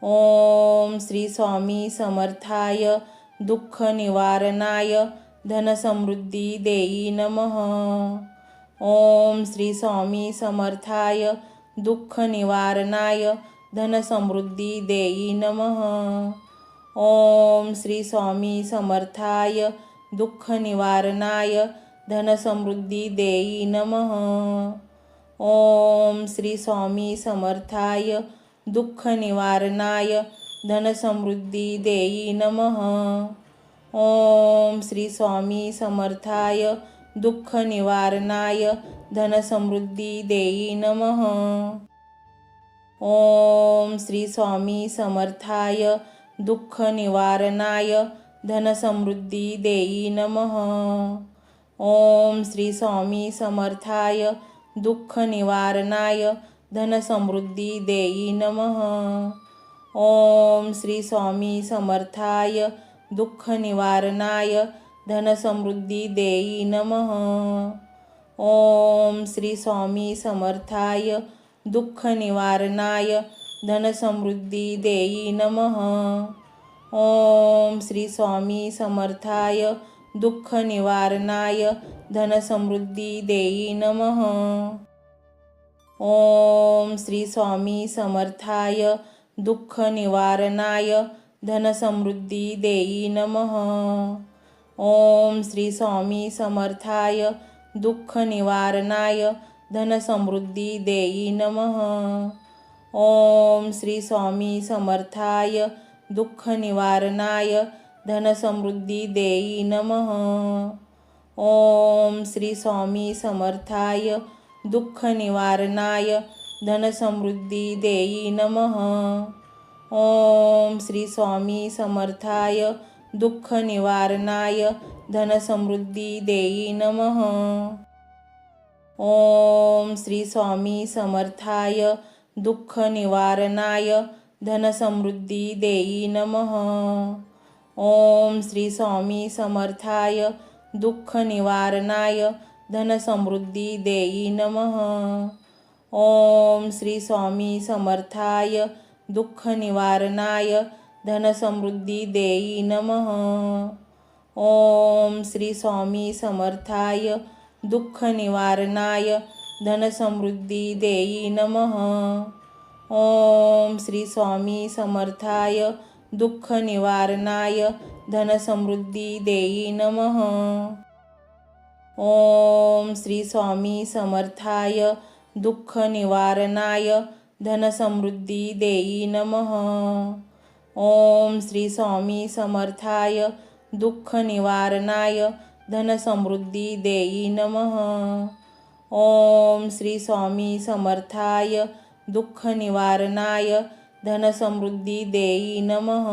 ओम श्री स्वामी समर्थाय दुःख निवारणाय धनसमृद्धी देई नमः. ओम श्री स्वामी समर्थाय दुःख निवारणाय धनसमृद्धी देई नमः. ओम श्री स्वामी समर्थाय दुःख निवारणाय धनसमृद्धी देई नमः. ओम श्री स्वामी समर्थाय दुःख निवारणाय धनसमृद्धी देई नमः. ओम श्री स्वामी समर्थाय दुःख निवारणाय धनसमृद्धी देई नमः. ओम श्री स्वामी समर्थाय दुःख निवारणाय धनसमृद्धी देई नमः. ओम श्री स्वामी समर्थाय दुःख निवारणाय धनसमृद्धी देई नमः. ओम श्री स्वामी समर्थाय दुःख निवारणाय धनसमृद्धी देई नमः. ओम श्री स्वामी समर्थाय दुःख निवारणाय धनसमृद्धी देई नमः. ओम श्री स्वामी समर्थाय दुःख निवारणाय धनसमृद्धी देई नमः. ओम श्री स्वामी समर्थाय दुःख निवारणाय धनसमृद्धी देई नमः. ओम श्री स्वामी समर्थाय दुःख निवारणाय धनसमृद्धी देई नमः. ओम श्री स्वामी समर्थाय दुःख निवारणाय धनसमृद्धी देई नमः. ओम श्री स्वामी समर्थाय दुःख निवारणाय धनसमृद्धी देई नमः. ओम श्री स्वामी समर्थाय दुःख निवारणाय धनसमृद्धी देई नमः. ओम श्री स्वामी समर्थाय दुःख निवारणाय धनसमृद्धी देई नमः. ओम श्री स्वामी समर्थाय दुःख निवारणाय धनसमृद्धी देई नमः. ओम श्री स्वामी समर्थाय दुःख निवारणाय धनसमृद्धी देई नमः. ओम श्री स्वामी समर्थाय दुःख निवारणाय धनसमृद्धी देई नमः. ओम श्री स्वामी समर्थाय दुःख निवारणाय धनसमृद्धी देई नमः. ओम श्री स्वामी समर्थाय दुःख निवारणाय धनसमृद्धी देई नमः. ओम श्री स्वामी समर्थाय दुःख निवारणाय धनसमृद्धी देई नमः. ओम श्री स्वामी समर्थाय दुःख निवारणाय धनसमृद्धी देई नमः.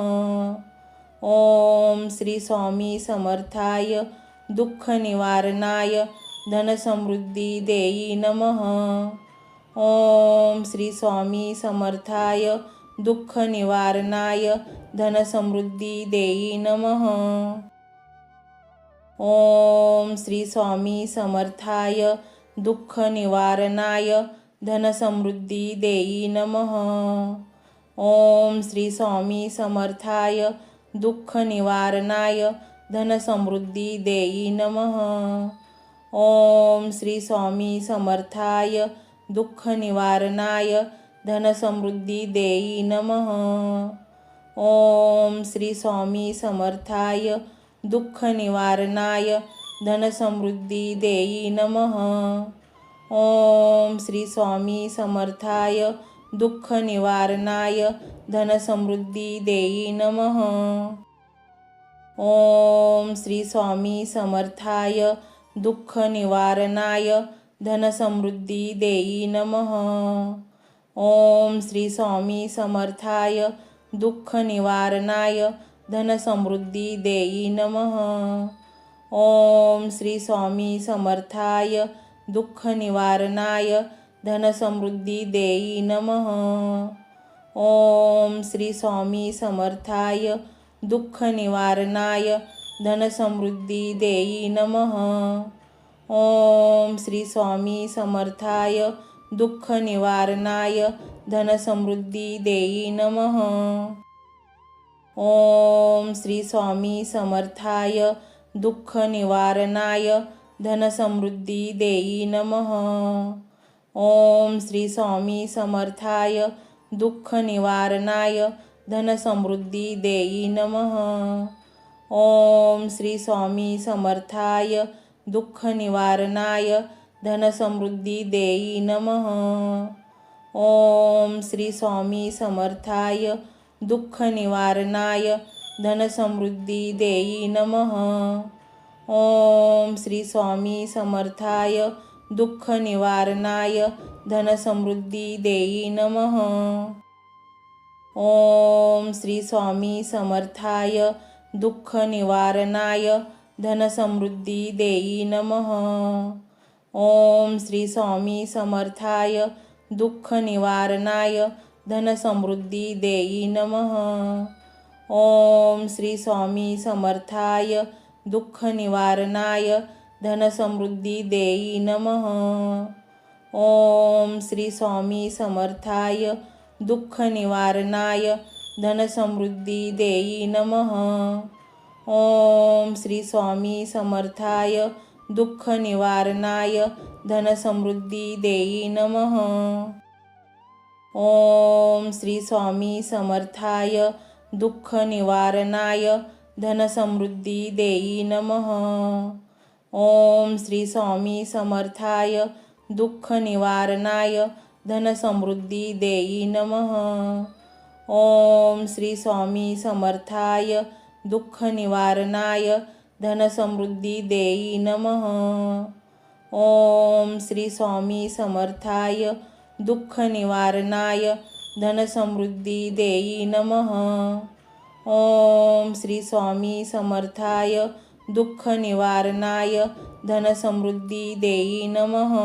ओम श्री स्वामी समर्थाय दुःख निवारणाय धनसमृद्धी देई नमः. ओम श्री स्वामी समर्थाय दुःख निवारणाय धनसमृद्धी देई नमः. ओम श्री स्वामी समर्थाय दुःख निवारणाय धनसमृद्धी देई नमः. ओम श्री स्वामी समर्थाय दुःख निवारणाय धनसमृद्धी देई नमः. ओम श्री स्वामी समर्थाय दुःख निवारणाय धनसमृद्धी देई नमः. ओम श्री स्वामी समर्थाय दुःख निवारणाय धनसमृद्धी देई नमः. ओम श्री स्वामी समर्थाय दुःख निवारणाय धनसमृद्धी देई नमः. ओम श्री स्वामी समर्थाय दुःख निवारणाय धनसमृद्धी देई नमः. ओम श्री स्वामी समर्थाय दुःख निवारणाय धनसमृद्धी देई नमः. ओम श्री स्वामी समर्थाय दुःख निवारणाय धनसमृद्धी देई नमः. ओम श्री स्वामी समर्थाय दुःख निवारणाय धनसमृद्धी देई नमः. ओम श्री स्वामी समर्थाय दुःख निवारणाय धनसमृद्धी देई नमः. ओम श्री स्वामी समर्थाय दुःख निवारणाय धनसमृद्धी देई नमः. ओम श्री स्वामी समर्थाय दुःख निवारणाय धनसमृद्धी देई नमः. ओम श्री स्वामी समर्थाय दुःख निवारणाय धनसमृद्धी देई नमः. ओम श्री स्वामी समर्थाय दुःख निवारणाय धनसमृद्धी देई नमः. ओम श्री स्वामी समर्थाय दुःख निवारणाय धनसमृद्धी देई नमः. ओम श्री स्वामी समर्थाय दुःख निवारणाय धनसमृद्धी देई नमः. ओम श्री स्वामी समर्थाय दुःख निवारणाय धनसमृद्धी देई नमः. ओम श्री स्वामी समर्थाय दुःख निवारणाय धनसमृद्धी देई नमः. ओम श्री स्वामी समर्थाय दुःख निवारणाय धनसमृद्धी देई नमः. ओम श्री स्वामी समर्थाय दुःख निवारणाय धनसमृद्धी देई नमः. ओम श्री स्वामी समर्थाय दुःख निवारणाय धनसमृद्धी देई नमः. ओम श्री स्वामी समर्थाय दुःख निवारणाय धनसमृद्धी देई नमः. ओम श्री स्वामी समर्थाय दुःख निवारणाय धनसमृद्धी देई नमः. ओम श्री स्वामी समर्थाय दुःख निवारणाय धनसमृद्धी देई नमः. ओम श्री स्वामी समर्थाय दुःख निवारणाय धनसमृद्धी देई नमः.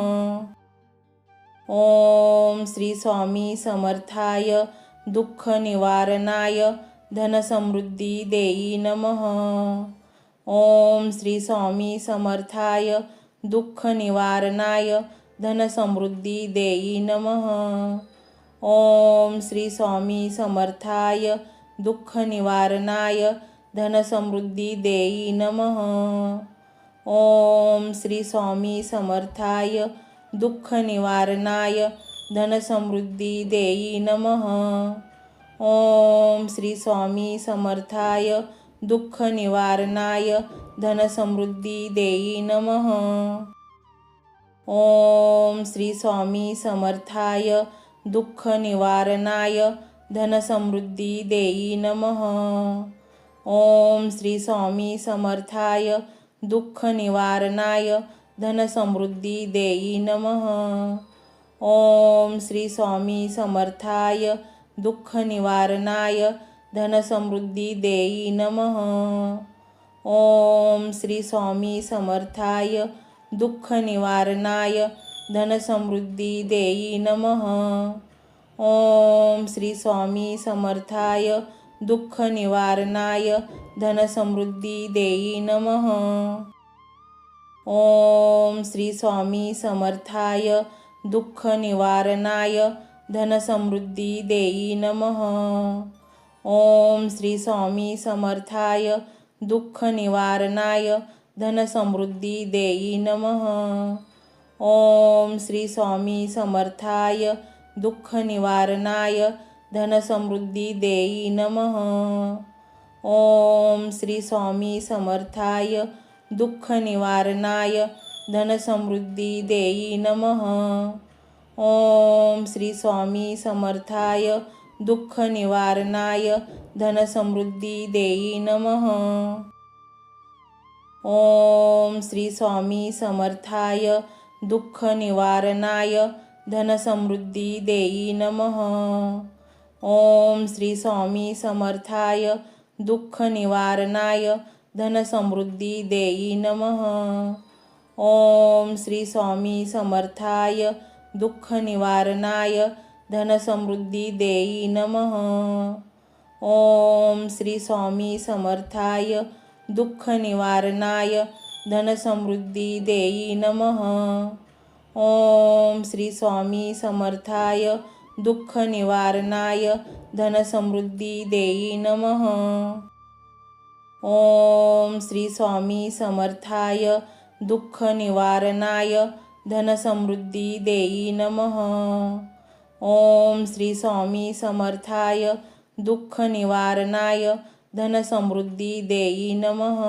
ओम श्री स्वामी समर्थाय दुःख निवारणाय धनसमृद्धी देई नमः. ओम श्री स्वामी समर्थाय दुःख निवारणाय धनसमृद्धी देई नमः. ओम श्री स्वामी समर्थाय दुःख निवारणाय धनसमृद्धी देई नमः. ओम श्री स्वामी समर्थाय दुःख निवारणाय धनसमृद्धी देई नमः. ओम श्री स्वामी समर्थाय दुःख निवारणाय धनसमृद्धी देई नमः. ओम श्री स्वामी समर्थाय दुःख निवारणाय धनसमृद्धी देई नमः. ओम श्री स्वामी समर्थाय दुःख निवारणाय धनसमृद्धी देई नमः. ओम श्री स्वामी समर्थाय दुःख निवारणाय धनसमृद्धी देई नमः. ओम श्री स्वामी समर्थाय दुःख निवारणाय धनसमृद्धी देई नमः. ओम श्री स्वामी समर्थाय दुःख निवारणाय धनसमृद्धी देई नमः. ओम श्री स्वामी समर्थाय दुःख निवारणाय धनसमृद्धी देई नमः. ओम श्री स्वामी समर्थाय दुःख निवारणाय धनसमृद्धी देई नमः. ओम श्री स्वामी समर्थाय दुःख निवारणाय धनसमृद्धी देई नमः. ओम श्री स्वामी समर्थाय दुःख निवारणाय धनसमृद्धी देई नमः. ओम श्री स्वामी समर्थाय दुःख निवारणाय धनसमृद्धी देई नमः. ओम श्री स्वामी समर्थाय दुःख निवारणाय धनसमृद्धी देई नमः. ओम श्री स्वामी समर्थाय दुःख निवारणाय धनसमृद्धी देई नमः. ओम श्री स्वामी समर्थाय दुःख निवारणाय धनसमृद्धी देई नमः. ओम श्री स्वामी समर्थाय दुःख निवारणाय धनसमृद्धी देई नमः. ओम श्री स्वामी समर्थाय दुःख निवारणाय धनसमृद्धी देई नमः. ओम श्री स्वामी समर्थाय दुःख निवारणाय धनसमृद्धी देई नमः. ओम श्री स्वामी समर्थाय दुःख निवारणाय धनसमृद्धी देई नमः.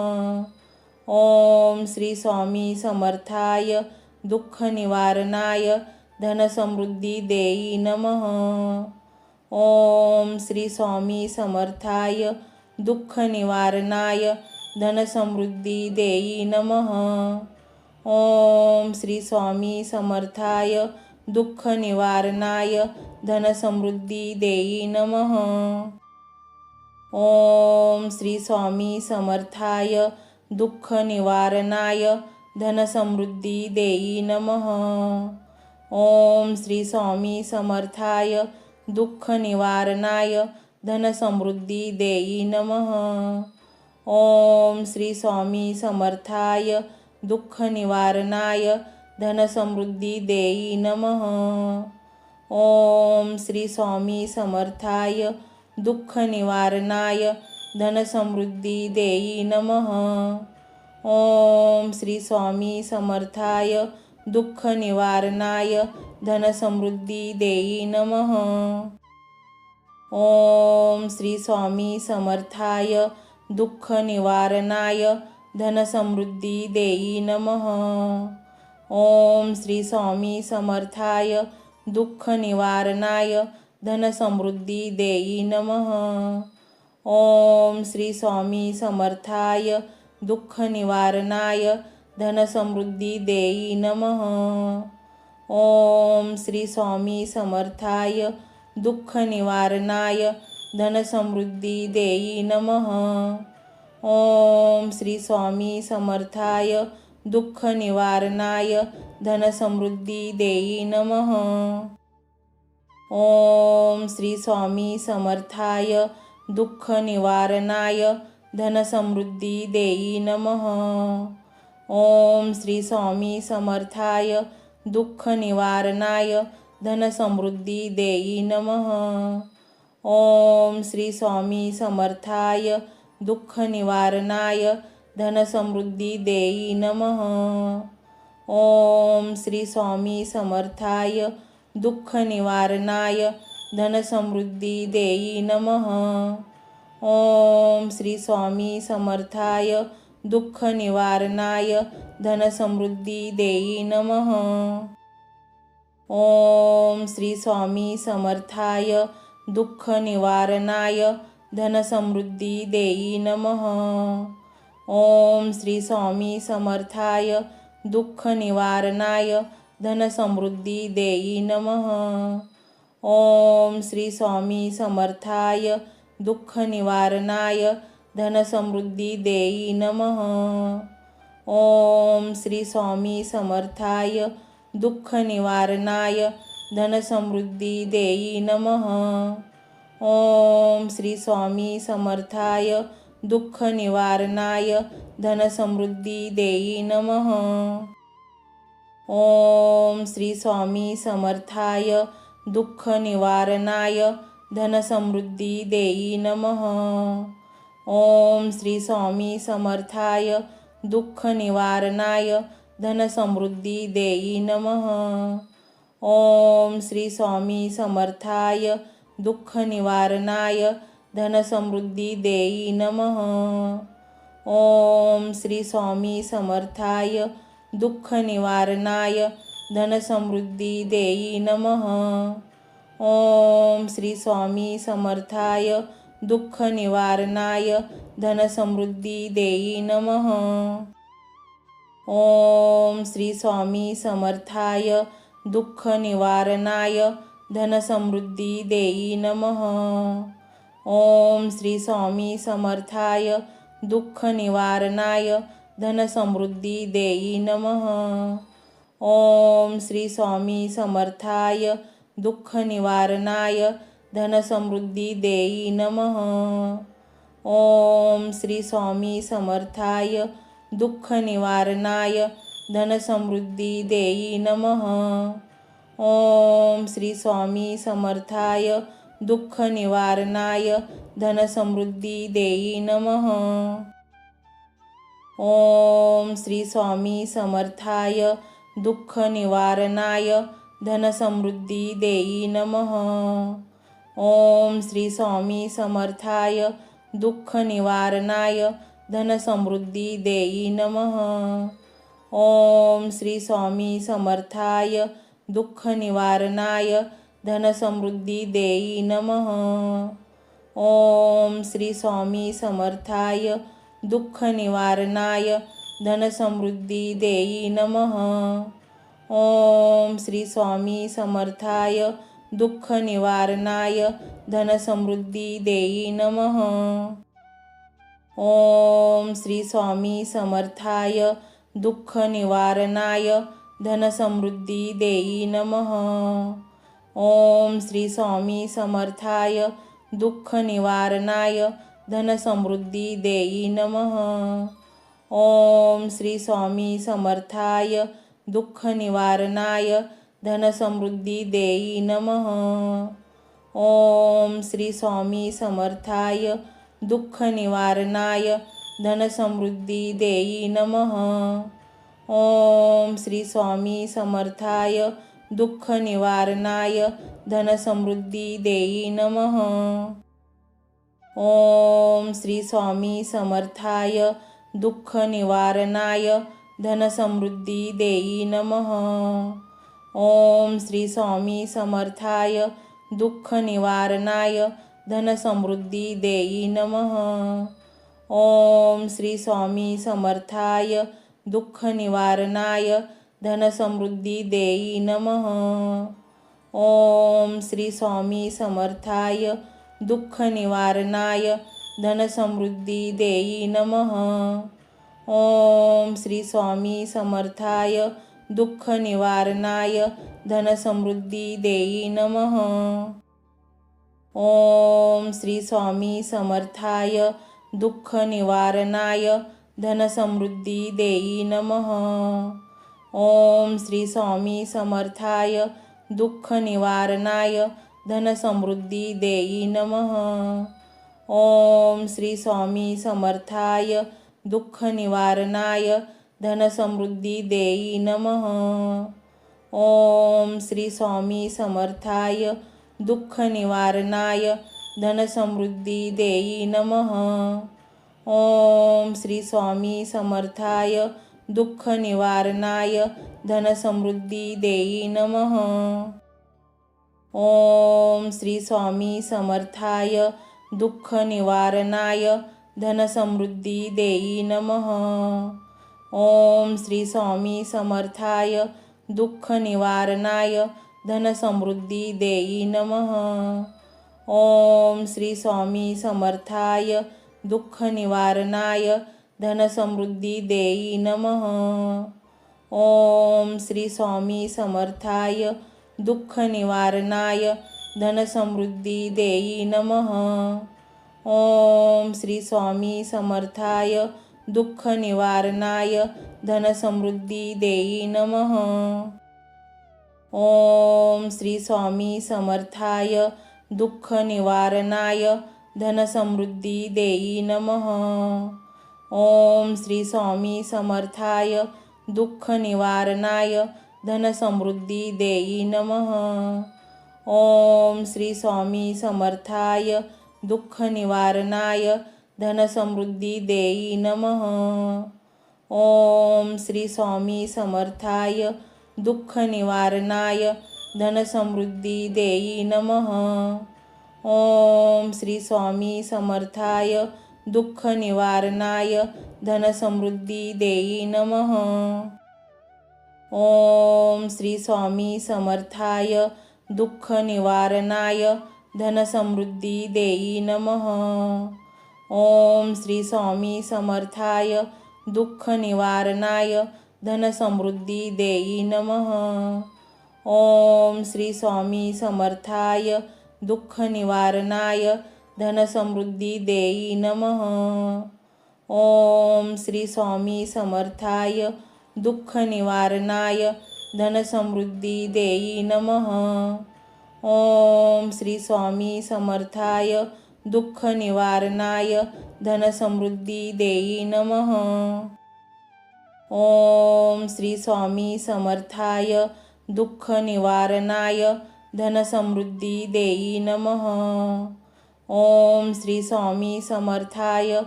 ओम श्री स्वामी समर्थाय दुःख निवारणाय धनसमृद्धी देई नमः. ओम श्री स्वामी समर्थाय दुःख निवारणाय धनसमृद्धी देई नमः. ओम श्री स्वामी समर्थाय दुःख निवारणाय धनसमृद्धी देई नमः. ओम श्री स्वामी समर्थाय दुःख निवारणाय धनसमृद्धी देई नमः. ओम श्री स्वामी समर्थाय दुःख निवारणाय धनसमृद्धी देई नमः. ओम श्री स्वामी समर्थाय दुःख निवारणाय धनसमृद्धी देई नमः. ओम श्री स्वामी समर्थाय दुःख निवारणाय धनसमृद्धी देई नमः. ओम श्री स्वामी समर्थाय दुःख निवारणाय धनसमृद्धी देई नमः. ओम श्री स्वामी समर्थाय दुःख निवारणाय धनसमृद्धी देई नमः. ओम श्री स्वामी समर्थाय दुःख निवारणाय धनसमृद्धी देई नमः. ओम श्री स्वामी समर्थाय दुःख निवारणाय धनसमृद्धी देई नमः. ओम श्री स्वामी समर्थाय दुःख निवारणाय धनसमृद्धी देई नमः. ओम श्री स्वामी समर्थाय दुःख निवारणाय धनसमृद्धी देई नमः. ओम श्री स्वामी समर्थाय दुःख निवारणाय धनसमृद्धी देई नमः. ओम श्री स्वामी समर्थाय दुःख निवारणाय धनसमृद्धी देई नमः. ओम श्री स्वामी समर्थाय दुःख निवारणाय धनसमृद्धी देई नमः. ओम श्री स्वामी समर्थाय दुःख निवारणाय धनसमृद्धी देई नमः. ओम श्री स्वामी समर्थाय दुःख निवारणाय धनसमृद्धी देई नमः. ओम श्री स्वामी समर्थाय दुःख निवारणाय धनसमृद्धी देई नमः. ओम श्री स्वामी समर्थाय दुःख निवारणाय धनसमृद्धी देई नमः. ओम श्री स्वामी समर्थाय दुःख निवारणाय धनसमृद्धी देई नमः. ओम श्री स्वामी समर्थाय दुःख निवारणाय धनसमृद्धी देई नमः. ओम श्री स्वामी समर्थाय दुःख निवारणाय धनसमृद्धी देई नमः. ओम श्री स्वामी समर्थाय दुःख निवारणाय धनसमृद्धी देई नमः. ओम श्री स्वामी समर्थाय दुःख निवारणाय धनसमृद्धी देई नमः. ओम श्री स्वामी समर्थाय दुःख निवारणाय धनसमृद्धी देई नमः. ओम श्री स्वामी समर्थाय दुःख निवारणाय धनसमृद्धी देई नमः. ओम श्री स्वामी समर्थाय दुःख निवारणाय धनसमृद्धी देई नमः. ओम श्री स्वामी समर्थाय दुःख निवारणाय धनसमृद्धी देई नमः. ओम श्री स्वामी समर्थाय दुःख निवारणाय धनसमृद्धी देई नमः. ओम श्री स्वामी समर्थाय दुःख निवारणाय धनसमृद्धी देई नमः. ओम श्री स्वामी समर्थाय दुःख निवारणाय धनसमृद्धी देई नमः. ओम श्री स्वामी समर्थाय दुःख निवारणाय धनसमृद्धी देई नमः. ओम श्री स्वामी समर्थाय दुःख निवारणाय धनसमृद्धी देई नमः. ओम श्री स्वामी समर्थाय दुःख निवारणाय धनसमृद्धी देई नमः. ओम श्री स्वामी समर्थाय दुःख निवारणाय धनसमृद्धी देई नमः. ओम श्री स्वामी समर्थाय दुःख निवारणाय धनसमृद्धी देई नमः. ओम श्री स्वामी समर्थाय दुःख निवारणाय धनसमृद्धी देई नमः. ओम श्री स्वामी समर्थाय दुःख निवारणाय धनसमृद्धी देई नमः. ओम श्री स्वामी समर्थाय दुःख निवारणाय धनसमृद्धी देई नमः. ओम श्री स्वामी समर्थाय दुःख निवारणाय धनसमृद्धी देई नमः. ओम श्री स्वामी समर्थाय दुःख निवारणाय धनसमृद्धी देई नमः. ओम श्री स्वामी समर्थाय दुःख निवारणाय धनसमृद्धी देई नमः. ओम श्री स्वामी समर्थाय दुःख निवारणाय धनसमृद्धी देई नमः. ओम श्री स्वामी समर्थाय दुःख निवारणाय धनसमृद्धी देई नमः. ओम श्री स्वामी समर्थाय दुःख निवारणाय धनसमृद्धी देई नमः. ओम श्री स्वामी समर्थाय दुःख निवारणाय धनसमृद्धी देई नमः. ओम श्री स्वामी समर्थाय दुःख निवारणाय धनसमृद्धी देई नमः. ओम श्री स्वामी समर्थाय दुःख निवारणाय धनसमृद्धी देई नमः. ओम श्री स्वामी समर्थाय दुःख निवारणाय धनसमृद्धी देई नमः. ओम श्री स्वामी समर्थाय दुःख निवारणाय धनसमृद्धी देई नमः. ओम श्री स्वामी समर्थाय दुःख निवारणाय धनसमृद्धी देई नमः. ओम श्री स्वामी समर्थाय दुःख निवारणाय धनसमृद्धी देई नमः. ओम श्री स्वामी समर्थाय दुःख निवारणाय धनसमृद्धी देई नमः. ओम श्री स्वामी समर्थाय दुःख निवारणाय धनसमृद्धी देई नमः. ओम श्री स्वामी समर्थाय दुःख निवारणाय धनसमृद्धी देई नमः. ओम श्री स्वामी समर्थाय दुःख निवारणाय धनसमृद्धी देई नमः. ओम श्री स्वामी समर्थाय दुःख निवारणाय धनसमृद्धी देई नमः. ओम श्री स्वामी समर्थाय दुःख निवारणाय धनसमृद्धी देई नमः. ओम श्री स्वामी समर्थाय दुःख निवारणाय धनसमृद्धी देई नमः. ओम श्री स्वामी समर्थाय दुःख निवारणाय धनसमृद्धी देई नमः. ओम श्री स्वामी समर्थाय दुःख निवारणाय धनसमृद्धी देई नमः. ओम श्री स्वामी समर्थाय दुःख निवारणाय धनसमृद्धी देई नमः. ओम श्री स्वामी समर्थाय दुःख निवारणाय धनसमृद्धी देई नमः. ओम श्री स्वामी समर्थाय दुःख निवारणाय धनसमृद्धी देई नमः. ओम श्री स्वामी समर्थाय दुःख निवारणाय धनसमृद्धी देई नमः. ओम श्री स्वामी समर्थाय दुःख निवारणाय धनसमृद्धी देई नमः. ओम श्री स्वामी समर्थाय दुःख निवारणाय धनसमृद्धी देई नमः. ओम श्री स्वामी समर्थाय दुःख निवारणाय धनसमृद्धी देई नमः. ओम श्री स्वामी समर्थाय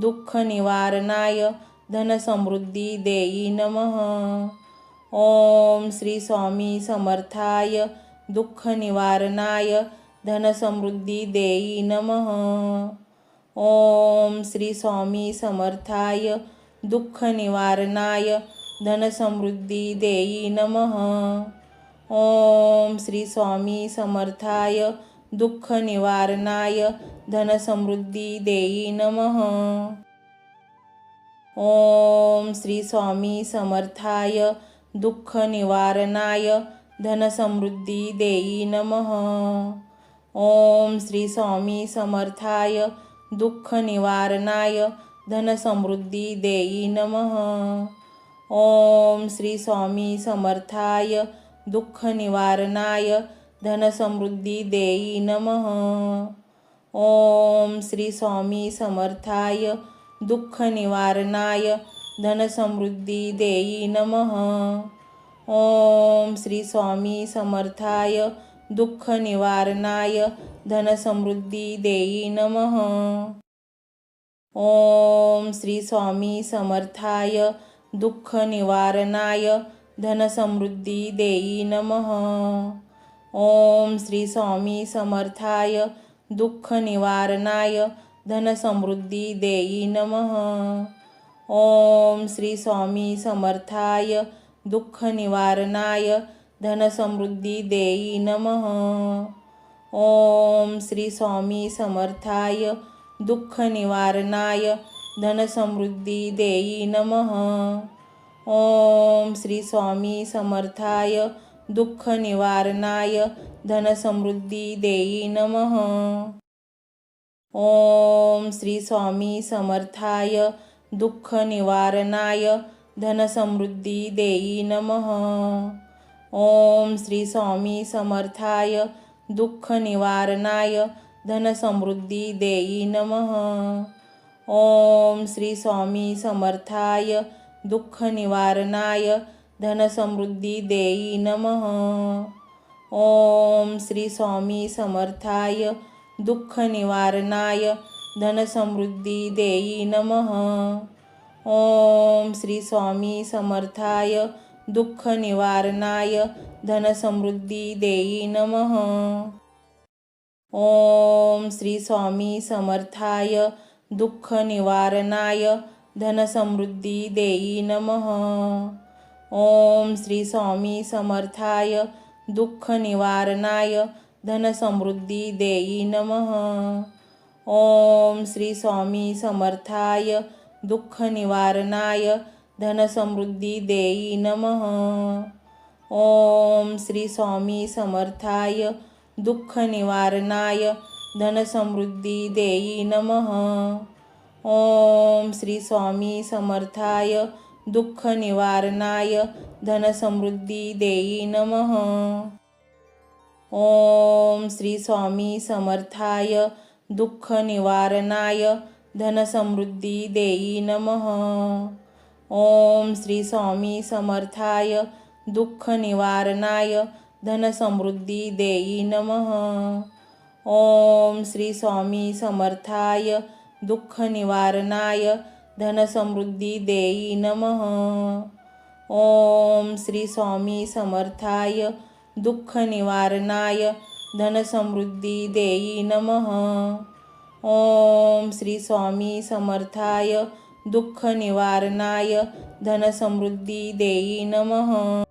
दुःख निवारणाय धनसमृद्धी देई नमः. ओम श्री स्वामी समर्थाय दुःख निवारणाय धनसमृद्धी देई नमः. ओम श्री स्वामी समर्थाय दुःख निवारणाय धनसमृद्धी देई नमः. ओम श्री स्वामी समर्थाय दुःख निवारणाय धनसमृद्धी देई नमः. ओम श्री स्वामी समर्थाय दुःख निवारणाय धनसमृद्धी देई नमः. ओम श्री स्वामी समर्थाय दुःख निवारणाय धनसमृद्धी देई नमः. ओम श्री स्वामी समर्थाय दुःख निवारणाय धनसमृद्धी देई नमः. ओम श्री स्वामी समर्थाय दुःख निवारणाय धनसमृद्धी देई नमः. ओम श्री स्वामी समर्थाय दुःख निवारणाय धनसमृद्धी देई नमः. ओम श्री स्वामी समर्थाय दुःख निवारणाय धनसमृद्धी देई नमः. ओम श्री स्वामी समर्थाय दुःख निवारणाय धनसमृद्धी देई नमः. ओम श्री स्वामी समर्थाय दुःख निवारणाय धनसमृद्धी देई नमः. ओम श्री स्वामी समर्थाय दुःख निवारणाय धनसमृद्धी देई नमः. ओम श्री स्वामी समर्थाय दुःख निवारणाय धनसमृद्धी देई नमः. ओम श्री स्वामी समर्थाय दुःख निवारणाय धनसमृद्धी देई नमः. ओम श्री स्वामी समर्थाय दुःख निवारणाय धनसमृद्धी देई नमः. ओम श्री स्वामी समर्थाय दुःख निवारणाय धनसमृद्धी देई नमः. ओम श्री स्वामी समर्थाय दुःख निवारणाय धनसमृद्धी देई नमः. ओम श्री स्वामी समर्थाय दुःख निवारणाय धनसमृद्धी देई नमः. ओम श्री स्वामी समर्थाय दुःख निवारणाय धनसमृद्धी देई नमः. ओम श्री स्वामी समर्थाय दुःख निवारणाय धनसमृद्धी देई नमः. ओम श्री स्वामी समर्थाय दुःख निवारणाय धनसमृद्धी देई नमः. ओम श्री स्वामी समर्थाय दुःख निवारणाय धनसमृद्धी देई नमः. ओम श्री स्वामी समर्थाय दुःख निवारणाय धनसमृद्धी देई नमः. ओम श्री स्वामी समर्थाय दुःख निवारणाय धनसमृद्धी देई नमः. ओम श्री स्वामी समर्थाय दुःख निवारणाय धनसमृद्धी देई नमः. ओम श्री स्वामी समर्थाय दुःख निवारणाय धनसमृद्धी देई नमः. ओम श्री स्वामी समर्थाय दुःख निवारणाय धनसमृद्धी देई नमः. ओम श्री स्वामी समर्थाय दुःख निवारणाय धनसमृद्धी देई नमः.